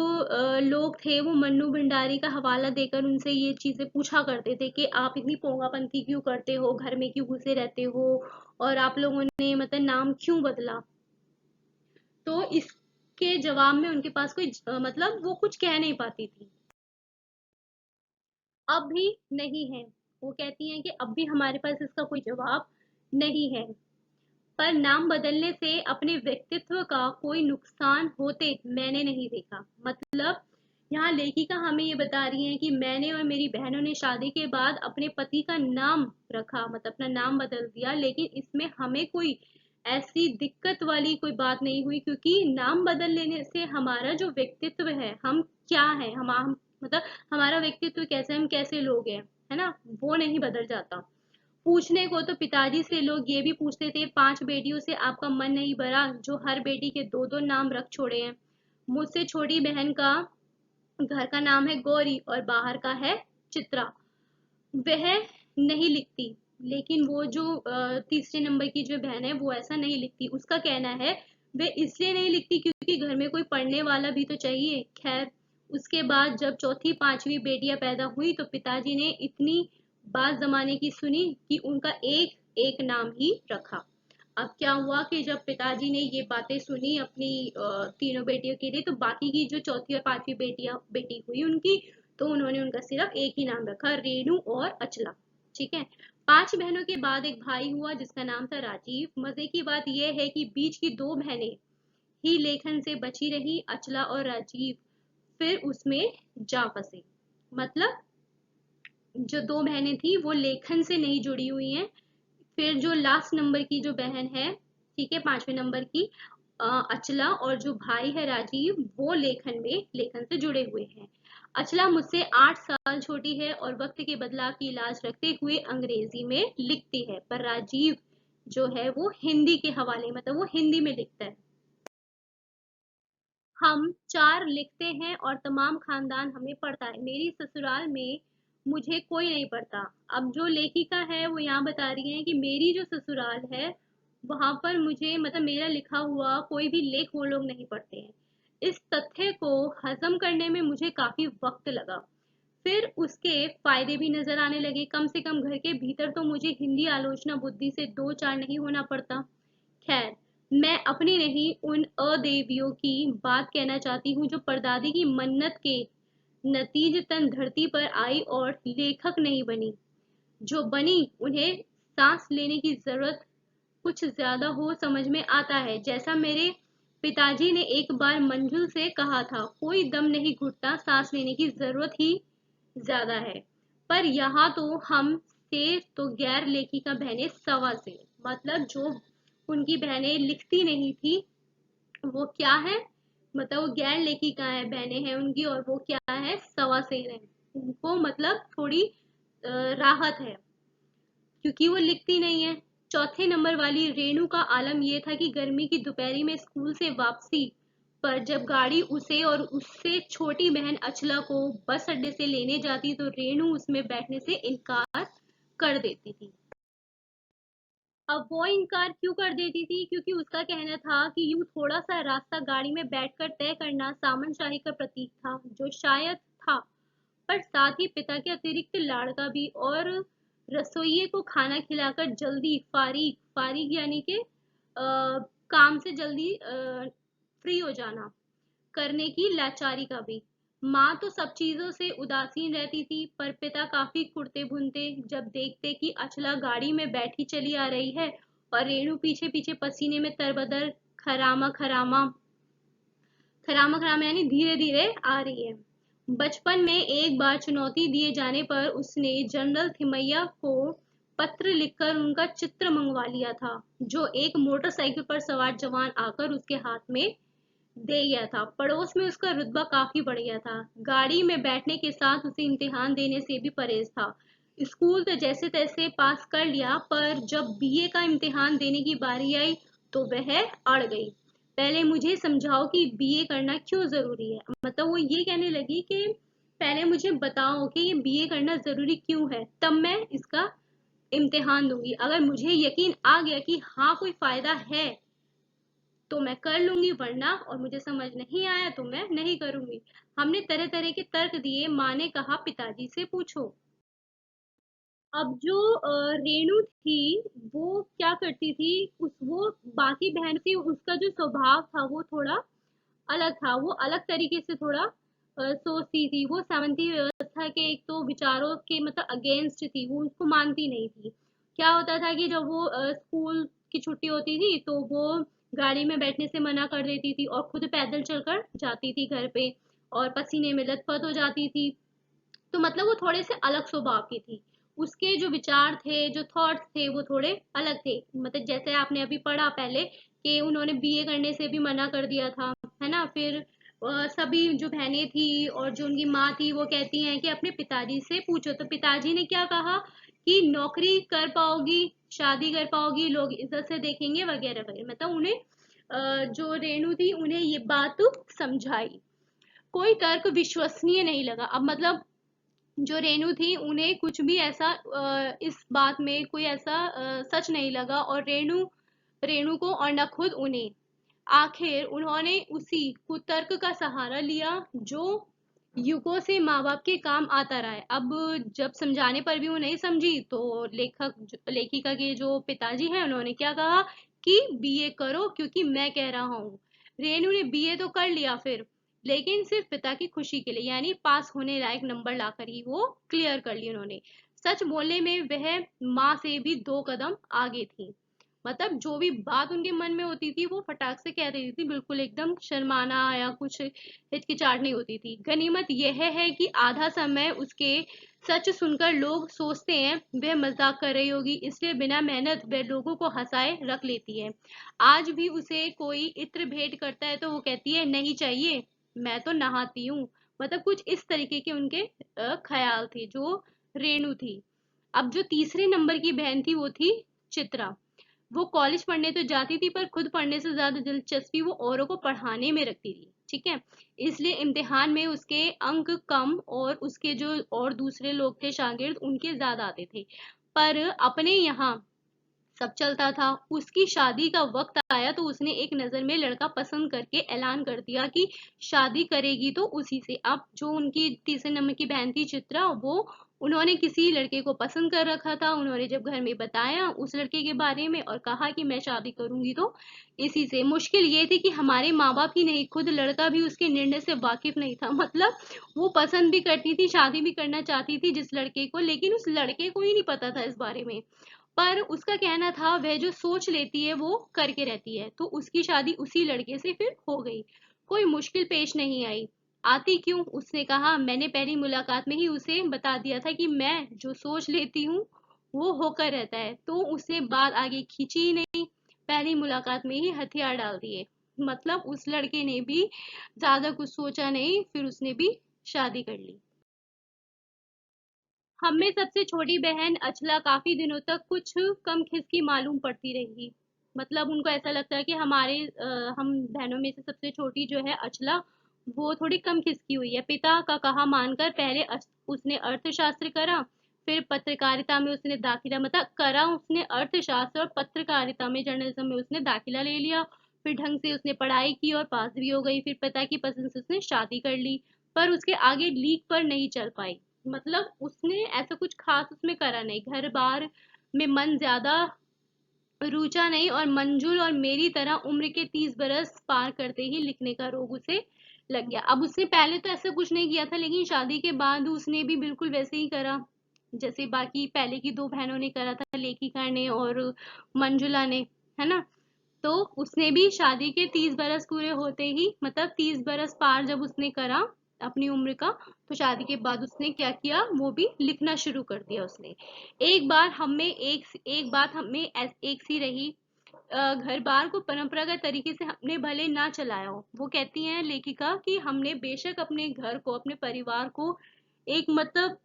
लोग थे वो मन्नू भंडारी का हवाला देकर उनसे ये चीजें पूछा करते थे कि आप इतनी पोंगापंती क्यों करते हो, घर में क्यों घुसे रहते हो, और आप लोगों ने मतलब नाम क्यों बदला। तो इसके जवाब में उनके पास कोई मतलब वो कुछ कह नहीं पाती थी। अब भी नहीं है, वो कहती हैं कि अब भी हमारे पास इसका कोई जवाब नहीं है। पर नाम बदलने से अपने व्यक्तित्व का कोई नुकसान होते मैंने नहीं देखा। मतलब यहाँ लेखिका हमें ये बता रही है कि मैंने और मेरी बहनों ने शादी के बाद अपने पति का नाम रखा, मतलब अपना नाम बदल दिया, लेकिन इसमें हमें कोई ऐसी दिक्कत वाली कोई बात नहीं हुई, क्योंकि नाम बदल लेने से हमारा जो व्यक्तित्व है, हम क्या है, हम मतलब हमारा व्यक्तित्व कैसे, हम कैसे लोग हैं, है ना, वो नहीं बदल जाता। पूछने को तो पिताजी से लोग ये भी पूछते थे, 5 बेटियों से आपका मन नहीं भरा जो हर बेटी के 2-2 नाम रख छोड़े हैं। मुझसे छोटी बहन का घर का नाम है गौरी और बाहर का है चित्रा। वह नहीं लिखती, लेकिन वो जो तीसरे नंबर की जो बहन है वो ऐसा नहीं लिखती। उसका कहना है वे इसलिए नहीं लिखती क्योंकि घर में कोई पढ़ने वाला भी तो चाहिए। खैर, उसके बाद जब चौथी पांचवी बेटियां पैदा हुई तो पिताजी ने इतनी बात जमाने की सुनी कि उनका एक एक नाम ही रखा। अब क्या हुआ कि जब पिताजी ने ये बातें सुनी अपनी तीनों बेटियों के लिए, तो बाकी की जो चौथी और पांचवी बेटी हुई उनकी, तो उन्होंने उनका सिर्फ एक ही नाम रखा, रेणु और अचला। ठीक है। 5 बहनों के बाद एक भाई हुआ जिसका नाम था राजीव। मजे की बात यह है कि बीच की 2 बहनें ही लेखन से बची रही, अचला और राजीव फिर उसमें जा फंसे। मतलब जो 2 बहनें थी वो लेखन से नहीं जुड़ी हुई हैं। फिर जो लास्ट नंबर की जो बहन है, ठीक है, 5वें नंबर की अचला, और जो भाई है राजीव, वो लेखन से जुड़े हुए हैं। अचला मुझसे 8 साल छोटी है और वक्त के बदलाव की लाज रखते हुए अंग्रेजी में लिखती है, पर राजीव जो है वो हिंदी के हवाले, मतलब वो हिंदी में लिखता है। हम 4 लिखते हैं और तमाम खानदान हमें पढ़ता है। मेरी ससुराल में मुझे कोई नहीं पढ़ता। अब जो लेखिका है वो यहाँ बता रही है कि मेरी जो ससुराल है वहां पर मुझे, मतलब मेरा लिखा हुआ कोई भी लेख वो लोग नहीं पढ़ते हैं। इस तथ्य को हजम करने में मुझे काफी वक्त लगा। फिर उसके फायदे भी नजर आने लगे। कम से कम घर के भीतर तो मुझे हिंदी आलोचना बुद्धि से 2-4 नहीं होना पड़ता। खैर, मैं अपनी नहीं उन अदेवियों की बात कहना चाहती हूँ जो परदादी की मन्नत के नतीजतन धरती पर आई और लेखक नहीं बनी। जो बनी उन्हें सांस लेने की जरूरत कुछ ज्यादा हो समझ में आता है। जैसा मेरे पिताजी ने एक बार मंजुल से कहा था, कोई दम नहीं घुटता, सांस लेने की जरूरत ही ज्यादा है। पर यहाँ तो हम से तो गैर लेखिका बहनें सवा से, मतलब जो उनकी बहनें लिखती नहीं थी वो क्या है, मतलब वो गैर लेखिका है, बहनें हैं उनकी, और वो क्या है, सवा शेर है। उनको मतलब थोड़ी राहत है क्योंकि वो लिखती नहीं है। चौथे नंबर वाली रेणु का आलम यह था कि गर्मी की दोपहरी में स्कूल से वापसी पर जब गाड़ी उसे और उससे छोटी बहन अचला को बस अड्डे से लेने जाती तो रेणु उसमें बैठने से इनकार कर देती थी। अब वो इनकार क्यों कर देती थी, क्योंकि उसका कहना था कि यूं थोड़ा सा रास्ता गाड़ी में बैठकर तय करना सामंतशाही का प्रतीक था, जो शायद था, पर साथ ही पिता के अतिरिक्त लाड़का भी, और रसोइये को खाना खिलाकर जल्दी फारिग फारिग यानी कि काम से जल्दी फ्री हो जाना। करने की लाचारी का भी। माँ तो सब चीजों से उदासीन रहती थी, पर पिता काफी कुढ़ते भुनते जब देखते कि अचला गाड़ी में बैठी चली आ रही है और रेणु पीछे पीछे पसीने में तरबतर खरामा खरामा खरामा खरामा यानी धीरे धीरे आ रही है। बचपन में एक बार चुनौती दिए जाने पर उसने जनरल थिमैया को पत्र लिखकर उनका चित्र मंगवा लिया था, जो एक मोटरसाइकिल पर सवार जवान आकर उसके हाथ में दे गया था। पड़ोस में उसका रुतबा काफी बढ़ गया था। गाड़ी में बैठने के साथ उसे इम्तिहान देने से भी परहेज था। स्कूल तो जैसे तैसे पास कर लिया, पर जब बीए का इम्तिहान देने की बारी आई तो वह अड़ गई। पहले मुझे समझाओ कि बीए करना क्यों जरूरी है। मतलब वो ये कहने लगी कि पहले मुझे बताओ कि ये बीए करना जरूरी क्यों है, तब मैं इसका इम्तिहान दूंगी। अगर मुझे यकीन आ गया कि हाँ कोई फायदा है तो मैं कर लूंगी, वरना और मुझे समझ नहीं आया तो मैं नहीं करूंगी। हमने तरह तरह के तर्क दिए। माँ ने कहा पिताजी से पूछो। अब जो रेणु थी वो क्या करती थी, उस वो बाकी बहन थी, उसका जो स्वभाव था वो थोड़ा अलग था। वो अलग तरीके से थोड़ा सोचती थी। वो सामंती व्यवस्था के एक तो विचारों के मतलब अगेंस्ट थी, वो उसको मानती नहीं थी। क्या होता था कि जब वो स्कूल की छुट्टी होती थी तो वो गाड़ी में बैठने से मना कर देती थी और खुद पैदल चलकर जाती थी घर पे, और पसीने में लथपथ हो जाती थी। तो मतलब वो थोड़े से अलग स्वभाव की थी। उसके जो विचार थे, जो थॉट्स थे, वो थोड़े अलग थे। मतलब जैसे आपने अभी पढ़ा पहले कि उन्होंने बीए करने से भी मना कर दिया था, है ना। फिर सभी जो बहनें थी और जो उनकी माँ थी वो कहती हैं कि अपने पिताजी से पूछो। तो पिताजी ने क्या कहा कि नौकरी कर पाओगी, शादी कर पाओगी, लोग इज्जत से देखेंगे वगैरह वगैरह। मतलब उन्हें जो रेणु थी उन्हें ये बात समझाई। कोई तर्क विश्वसनीय नहीं लगा। अब मतलब जो रेणु थी उन्हें कुछ भी ऐसा इस बात में कोई ऐसा सच नहीं लगा, और रेणु रेणु को और न खुद उन्हें। आखिर उन्होंने उसी कुतर्क का सहारा लिया जो युगों से माँ बाप के काम आता रहा है। अब जब समझाने पर भी वो नहीं समझी तो लेखिका के जो पिताजी हैं उन्होंने क्या कहा कि बीए करो क्योंकि मैं कह रहा हूँ। रेणु ने बीए तो कर लिया फिर, लेकिन सिर्फ पिता की खुशी के लिए, यानी पास होने लायक नंबर लाकर ही वो क्लियर कर ली उन्होंने। सच बोलने में वह माँ से भी 2 कदम आगे थी। मतलब जो भी बात उनके मन में होती थी वो फटाक से कह देती थी, बिल्कुल एकदम शर्माना या कुछ हिचकिचाहट नहीं होती थी। गनीमत यह है कि आधा समय उसके सच सुनकर लोग सोचते हैं वह मजाक कर रही होगी, इसलिए बिना मेहनत वह लोगों को हंसाए रख लेती है। आज भी उसे कोई इत्र भेंट करता है तो वो कहती है नहीं चाहिए, मैं तो नहाती हूँ। मतलब कुछ इस तरीके के उनके ख्याल थे जो रेणु थी। अब जो तीसरे नंबर की बहन थी वो थी चित्रा। वो कॉलेज पढ़ने तो जाती थी, पर खुद पढ़ने से ज्यादा दिलचस्पी वो औरों को पढ़ाने में रखती थी, ठीक है। इसलिए इम्तिहान में उसके अंक कम और उसके जो और दूसरे लोग थे शागिर्द उनके ज्यादा आते थे। पर अपने यहाँ सब चलता था। उसकी शादी का वक्त आया तो उसने एक नजर में लड़का पसंद करके ऐलान कर दिया कि शादी करेगी तो उसी से। अब जो उनकी तीसरे नंबर की बहन थी चित्रा, वो उन्होंने किसी लड़के को पसंद कर रखा था। उन्होंने जब घर में बताया उस लड़के के बारे में और कहा कि मैं शादी करूंगी तो इसी से। मुश्किल ये थी कि हमारे माँ बाप ही नहीं, खुद लड़का भी उसके निर्णय से वाकिफ नहीं था। मतलब वो पसंद भी करती थी, शादी भी करना चाहती थी जिस लड़के को, लेकिन उस लड़के को ही नहीं पता था इस बारे में। पर उसका कहना था वह जो सोच लेती है वो करके रहती है, तो उसकी शादी उसी लड़के से फिर हो गई। कोई मुश्किल पेश नहीं आई। आती क्यों, उसने कहा मैंने पहली मुलाकात में ही उसे बता दिया था कि मैं जो सोच लेती हूँ वो होकर रहता है, तो उसने बात आगे खींची ही नहीं। पहली मुलाकात में ही हथियार डाल दिए। मतलब उस लड़के ने भी ज्यादा कुछ सोचा नहीं, फिर उसने भी शादी कर ली। हमें सबसे छोटी बहन अचला काफी दिनों तक कुछ कम खिसकी मालूम पड़ती रही। मतलब उनको ऐसा लगता है कि हम बहनों में से सबसे छोटी जो है अचला, वो थोड़ी कम खिसकी हुई है। पिता का कहा मानकर पहले उसने अर्थशास्त्र करा, फिर पत्रकारिता में उसने दाखिला, मतलब करा उसने अर्थशास्त्र, और पत्रकारिता में जर्नलिज्म में उसने दाखिला ले लिया। फिर ढंग से उसने पढ़ाई की और पास भी हो गई। फिर पिता की पसंद से उसने शादी कर ली, पर उसके आगे लीक पर नहीं चल पाई। मतलब उसने ऐसा कुछ खास उसमें करा नहीं, घर बार में मन ज्यादा रुचा नहीं, और मंजुल और मेरी तरह उम्र के 30 बरस पार करते ही लिखने का रोग उसे लग गया। अब उसने पहले तो ऐसा कुछ नहीं किया था, लेकिन शादी के बाद उसने भी बिल्कुल वैसे ही करा जैसे बाकी पहले की दो बहनों ने करा था, लेखिका ने और मंजुला ने, है ना। तो उसने भी शादी के 30 बरस पूरे होते ही, मतलब 30 बरस पार जब उसने करा अपनी उम्र का, तो शादी के बाद उसने क्या किया, वो भी लिखना शुरू कर दिया उसने। एक बार हमें एक बात हमें एक सी रही, घर बार को परंपरागत तरीके से हमने भले ना चलाया हो, वो कहती हैं लेखिका कि हमने बेशक अपने घर को, अपने परिवार को एक मतलब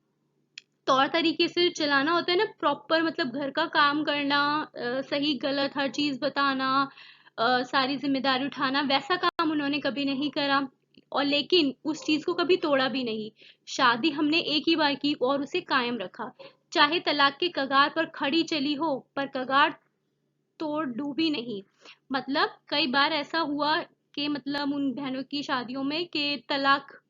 तौर तरीके से चलाना होता है ना, प्रॉपर, मतलब घर का काम करना, सही गलत हर चीज बताना, सारी जिम्मेदारी उठाना, वैसा काम उन्होंने कभी नहीं करा। और लेकिन उस चीज को कभी तोड़ा भी नहीं। शादी हमने एक ही बार की और उसे कायम रखा। चाहे तलाक के कगार पर खड़ी चली हो, पर कगार तोड़ डूबी नहीं। मतलब कई बार ऐसा हुआ कि मतलब उन बहनों की शादियों में कि तलाक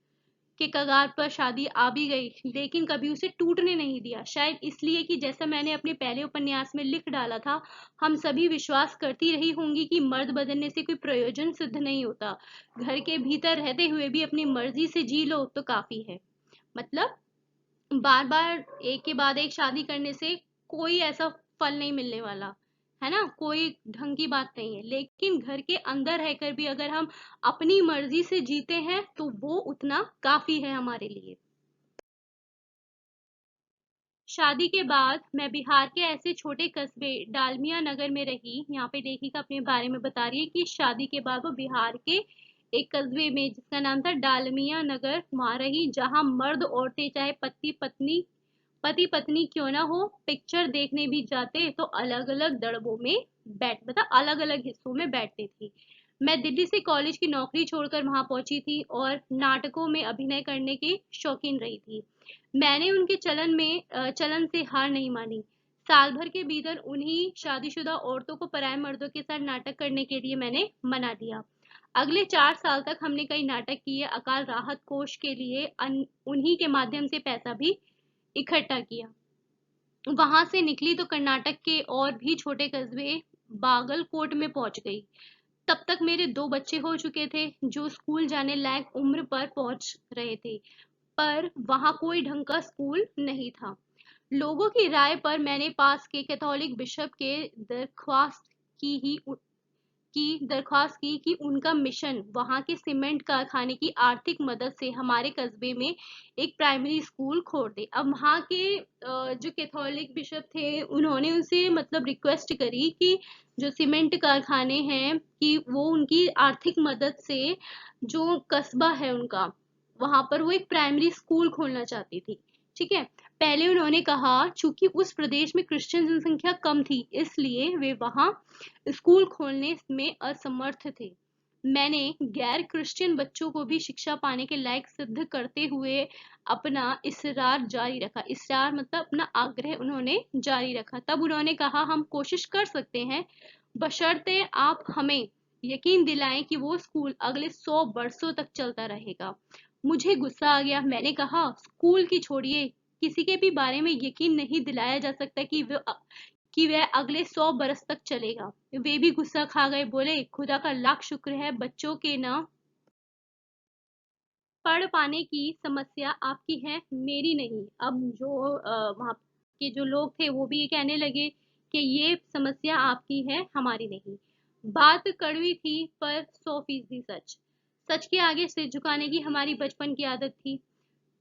के कगार पर शादी आ भी गई, लेकिन कभी उसे टूटने नहीं दिया। शायद इसलिए कि जैसा मैंने अपने पहले उपन्यास में लिख डाला था, हम सभी विश्वास करती रही होंगी कि मर्द बदलने से कोई प्रयोजन सिद्ध नहीं होता। घर के भीतर रहते हुए भी अपनी मर्जी से जी लो तो काफी है। मतलब बार बार एक के बाद एक शादी करने से कोई ऐसा फल नहीं मिलने वाला, है ना, कोई ढंग की बात नहीं है। लेकिन घर के अंदर रहकर भी अगर हम अपनी मर्जी से जीते हैं तो वो उतना काफी है हमारे लिए। शादी के बाद मैं बिहार के ऐसे छोटे कस्बे डालमिया नगर में रही। यहाँ पे लेखिका अपने बारे में बता रही है कि शादी के बाद वो बिहार के एक कस्बे में, जिसका नाम था डालमिया नगर, वहां रही, जहाँ मर्द औरतें चाहे पति पत्नी क्यों ना हो, पिक्चर देखने भी जाते तो अलग अलग दड़बों में बैठ, मतलब अलग अलग हिस्सों में बैठते थे। मैं दिल्ली से कॉलेज की नौकरी छोड़कर वहां पहुंची थी और नाटकों में अभिनय करने की शौकीन रही थी। मैंने उनके चलन से हार नहीं मानी। साल भर के भीतर उन्हीं शादीशुदा औरतों को पराए मर्दों के साथ नाटक करने के लिए मैंने मना दिया। अगले 4 साल तक हमने कई नाटक किए, अकाल राहत कोष के लिए उन्हीं के माध्यम से पैसा भी इकट्ठा किया। वहां से निकली तो कर्नाटक के और भी छोटे कस्बे बागलकोट में पहुंच गई। तब तक मेरे 2 बच्चे हो चुके थे जो स्कूल जाने लायक उम्र पर पहुंच रहे थे, पर वहां कोई ढंग का स्कूल नहीं था। लोगों की राय पर मैंने पास के कैथोलिक बिशप के दरख्वास्त की ही दरख्वास्त की कि उनका मिशन वहां के सीमेंट कारखाने की आर्थिक मदद से हमारे कस्बे में एक प्राइमरी स्कूल खोल दे। अब वहां के जो कैथोलिक बिशप थे, उन्होंने उनसे मतलब रिक्वेस्ट करी कि जो सीमेंट कारखाने हैं कि वो उनकी आर्थिक मदद से जो कस्बा है उनका, वहां पर वो एक प्राइमरी स्कूल खोलना चाहती थी। ठीक है। पहले उन्होंने कहा चूंकि उस प्रदेश में क्रिश्चियन जनसंख्या कम थी, इसलिए वे वहां स्कूल खोलने में असमर्थ थे। मैंने गैर क्रिश्चियन बच्चों को भी शिक्षा पाने के लायक सिद्ध करते हुए अपना इसरार जारी रखा। इसरार मतलब अपना आग्रह उन्होंने जारी रखा। तब उन्होंने कहा हम कोशिश कर सकते हैं, बशर्ते आप हमें यकीन दिलाएं कि वो स्कूल अगले 100 वर्षों तक चलता रहेगा। मुझे गुस्सा आ गया। मैंने कहा स्कूल की छोड़िए, किसी के भी बारे में यकीन नहीं दिलाया जा सकता कि वह अगले 100 बरस तक चलेगा। वे भी गुस्सा खा गए, बोले खुदा का लाख शुक्र है बच्चों के ना पढ़ पाने की समस्या आपकी है, मेरी नहीं। अब जो वहाँ के जो लोग थे वो भी ये कहने लगे कि ये समस्या आपकी है, हमारी नहीं। बात कड़वी थी पर 100% सच। सच के आगे सिर झुकाने की हमारी बचपन की आदत थी।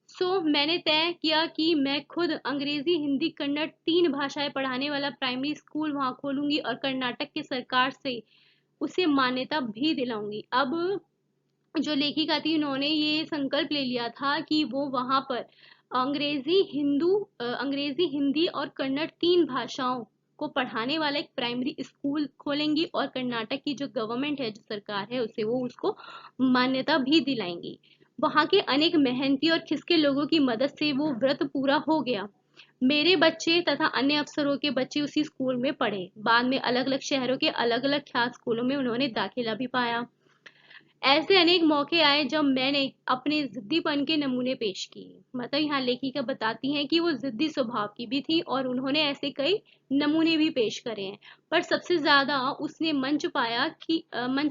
सो मैंने तय किया कि मैं खुद अंग्रेजी हिंदी कन्नड़ 3 भाषाएं पढ़ाने वाला प्राइमरी स्कूल वहां खोलूंगी और कर्नाटक की सरकार से उसे मान्यता भी दिलाऊंगी। अब जो लेखिका थी, उन्होंने ये संकल्प ले लिया था कि वो वहां पर अंग्रेजी हिंदी और कन्नड़ 3 भाषाओं को पढ़ाने वाला एक प्राइमरी स्कूल खोलेंगी और कर्नाटक की जो गवर्नमेंट है, जो सरकार है, उसे वो उसको मान्यता भी दिलाएंगी। वहां के अनेक मेहनती और खिसके लोगों की मदद से वो व्रत पूरा हो गया। मेरे बच्चे तथा अन्य अफसरों के बच्चे उसी स्कूल में पढ़े। बाद में अलग अलग शहरों के अलग अलग ख्यात स्कूलों में उन्होंने दाखिला भी पाया। ऐसे अनेक मौके आए जब मैंने अपने जिद्दीपन के नमूने पेश किए। मतलब यहाँ लेखिका बताती हैं कि वो जिद्दी स्वभाव की भी थी और उन्होंने ऐसे कई नमूने भी पेश करे हैं। पर सबसे ज्यादा उसने मंच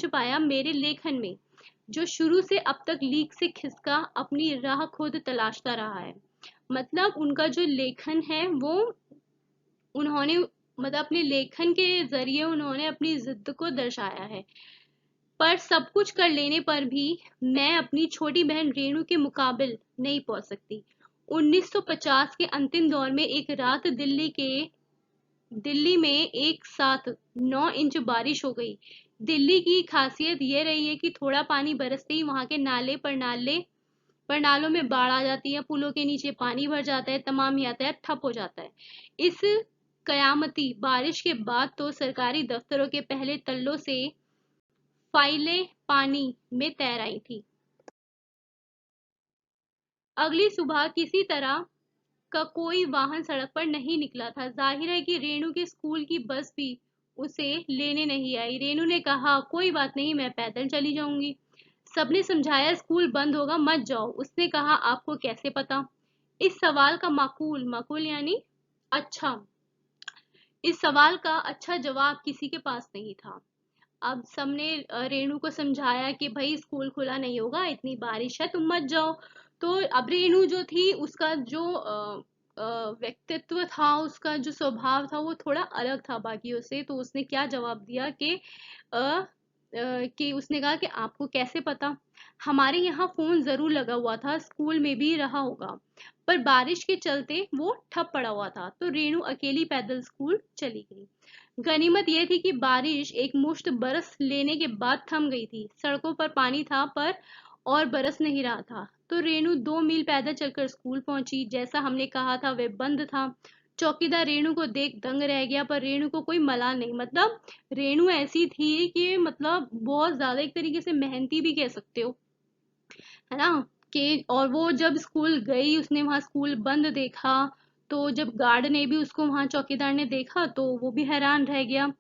पाया मेरे लेखन में। जो शुरू से अब तक लीक से खिसका अपनी राह खुद तलाशता रहा है। मतलब उनका जो लेखन है वो उन्होंने मतलब अपने लेखन के जरिए उन्होंने अपनी जिद को दर्शाया है। पर सब कुछ कर लेने पर भी मैं अपनी छोटी बहन रेणु के मुकाबिल नहीं पहुंच सकती। 1950 के अंतिम दौर में एक रात दिल्ली में एक साथ 9 इंच बारिश हो गई। दिल्ली की खासियत ये रही है कि थोड़ा पानी बरसते ही वहां के पर नालों में बाढ़ आ जाती है, पुलों के नीचे पानी भर जाता है, तमाम यातायात ठप हो जाता है। इस कयामती बारिश के बाद तो सरकारी दफ्तरों के पहले तल्लों से फाइलें पानी में तैर आई थी। अगली सुबह किसी तरह का कोई वाहन सड़क पर नहीं निकला था। जाहिर है कि रेणु के स्कूल की बस भी उसे लेने नहीं आई। रेणु ने कहा, कोई बात नहीं, मैं पैदल चली जाऊंगी। सबने समझाया, स्कूल बंद होगा, मत जाओ। उसने कहा, आपको कैसे पता? इस सवाल का माकूल माकूल यानी अच्छा इस सवाल का अच्छा जवाब किसी के पास नहीं था। अब सबने रेणु को समझाया कि भाई स्कूल खुला नहीं होगा, इतनी बारिश है, तुम मत जाओ। तो अब रेणु जो थी उसका जो व्यक्तित्व था, उसका जो स्वभाव था वो थोड़ा अलग था बाकियों से। तो उसने क्या जवाब दिया कि उसने कहा कि आपको कैसे पता? हमारे यहाँ फोन जरूर लगा हुआ था, स्कूल में भी रहा होगा, पर बारिश के चलते वो ठप पड़ा हुआ था। तो रेणु अकेली पैदल स्कूल चली गई। गनीमत यह थी कि बारिश एक मुश्त बरस लेने के बाद थम गई थी। सड़कों पर पानी था पर और बरस नहीं रहा था। तो रेणु 2 मील पैदल चलकर स्कूल पहुंची। जैसा हमने कहा था वह बंद था। चौकीदार रेणु को देख दंग रह गया, पर रेणु को कोई मलाल नहीं। मतलब रेणु ऐसी थी कि मतलब बहुत ज्यादा एक तरीके से मेहनती भी कह सकते हो, है ना? कि और वो जब स्कूल गई, उसने वहां स्कूल बंद देखा। तो जब गार्ड ने भी उसको, वहां चौकीदार ने देखा तो वो भी हैरान रह गया।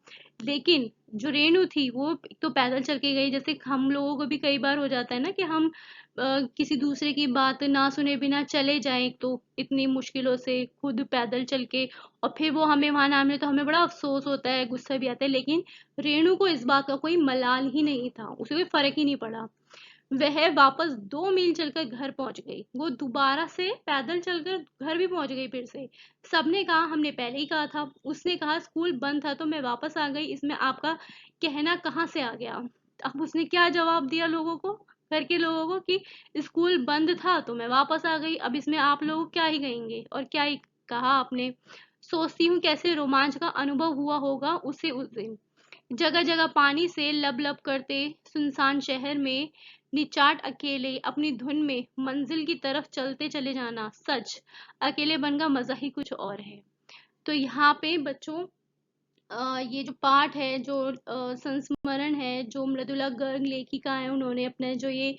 लेकिन जो रेणु थी वो एक तो पैदल चल के गई। जैसे हम लोगों को भी कई बार हो जाता है ना कि हम किसी दूसरे की बात ना सुने बिना चले जाएं, तो इतनी मुश्किलों से खुद पैदल चल के, और फिर वो हमें वहां ना मिले तो हमें बड़ा अफसोस होता है, गुस्सा भी आता है। लेकिन रेणु को इस बात का कोई मलाल ही नहीं था, उसे कोई फर्क ही नहीं पड़ा। वह वापस 2 मील चलकर घर पहुंच गई। वो दोबारा से पैदल चलकर घर भी पहुंच गई फिर से। सबने कहा, हमने पहले ही कहा था। उसने कहा, स्कूल बंद था तो मैं वापस आ गई, इसमें आपका कहना कहाँ से आ गया? अब उसने क्या जवाब दिया लोगों को, घर के लोगों को, कि स्कूल बंद था तो मैं वापस आ गई, अब इसमें आप लोग क्या ही कहेंगे? और क्या ही कहा आपने। सोचती हूँ कैसे रोमांच का अनुभव हुआ होगा उसे उस दिन। जगह जगह पानी से लब-लब करते सुनसान शहर में निचाट अकेले अपनी धुन में मंजिल की तरफ चलते चले जाना। सच, अकेलेपन का मजा ही कुछ और है। तो यहाँ पे बच्चों ये जो पाठ है, जो संस्मरण है, जो मृदुला गर्ग लेखिका है, उन्होंने अपने जो ये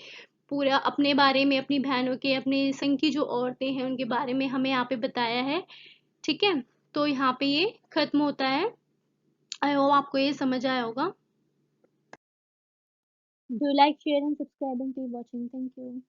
पूरा अपने बारे में, अपनी बहनों के, अपने संग की जो औरतें हैं उनके बारे में हमें यहाँ पे बताया है। ठीक है, तो यहाँ पे ये खत्म होता है। आई होप आपको ये समझ आया होगा। Do like, share and subscribing to watching. Thank you.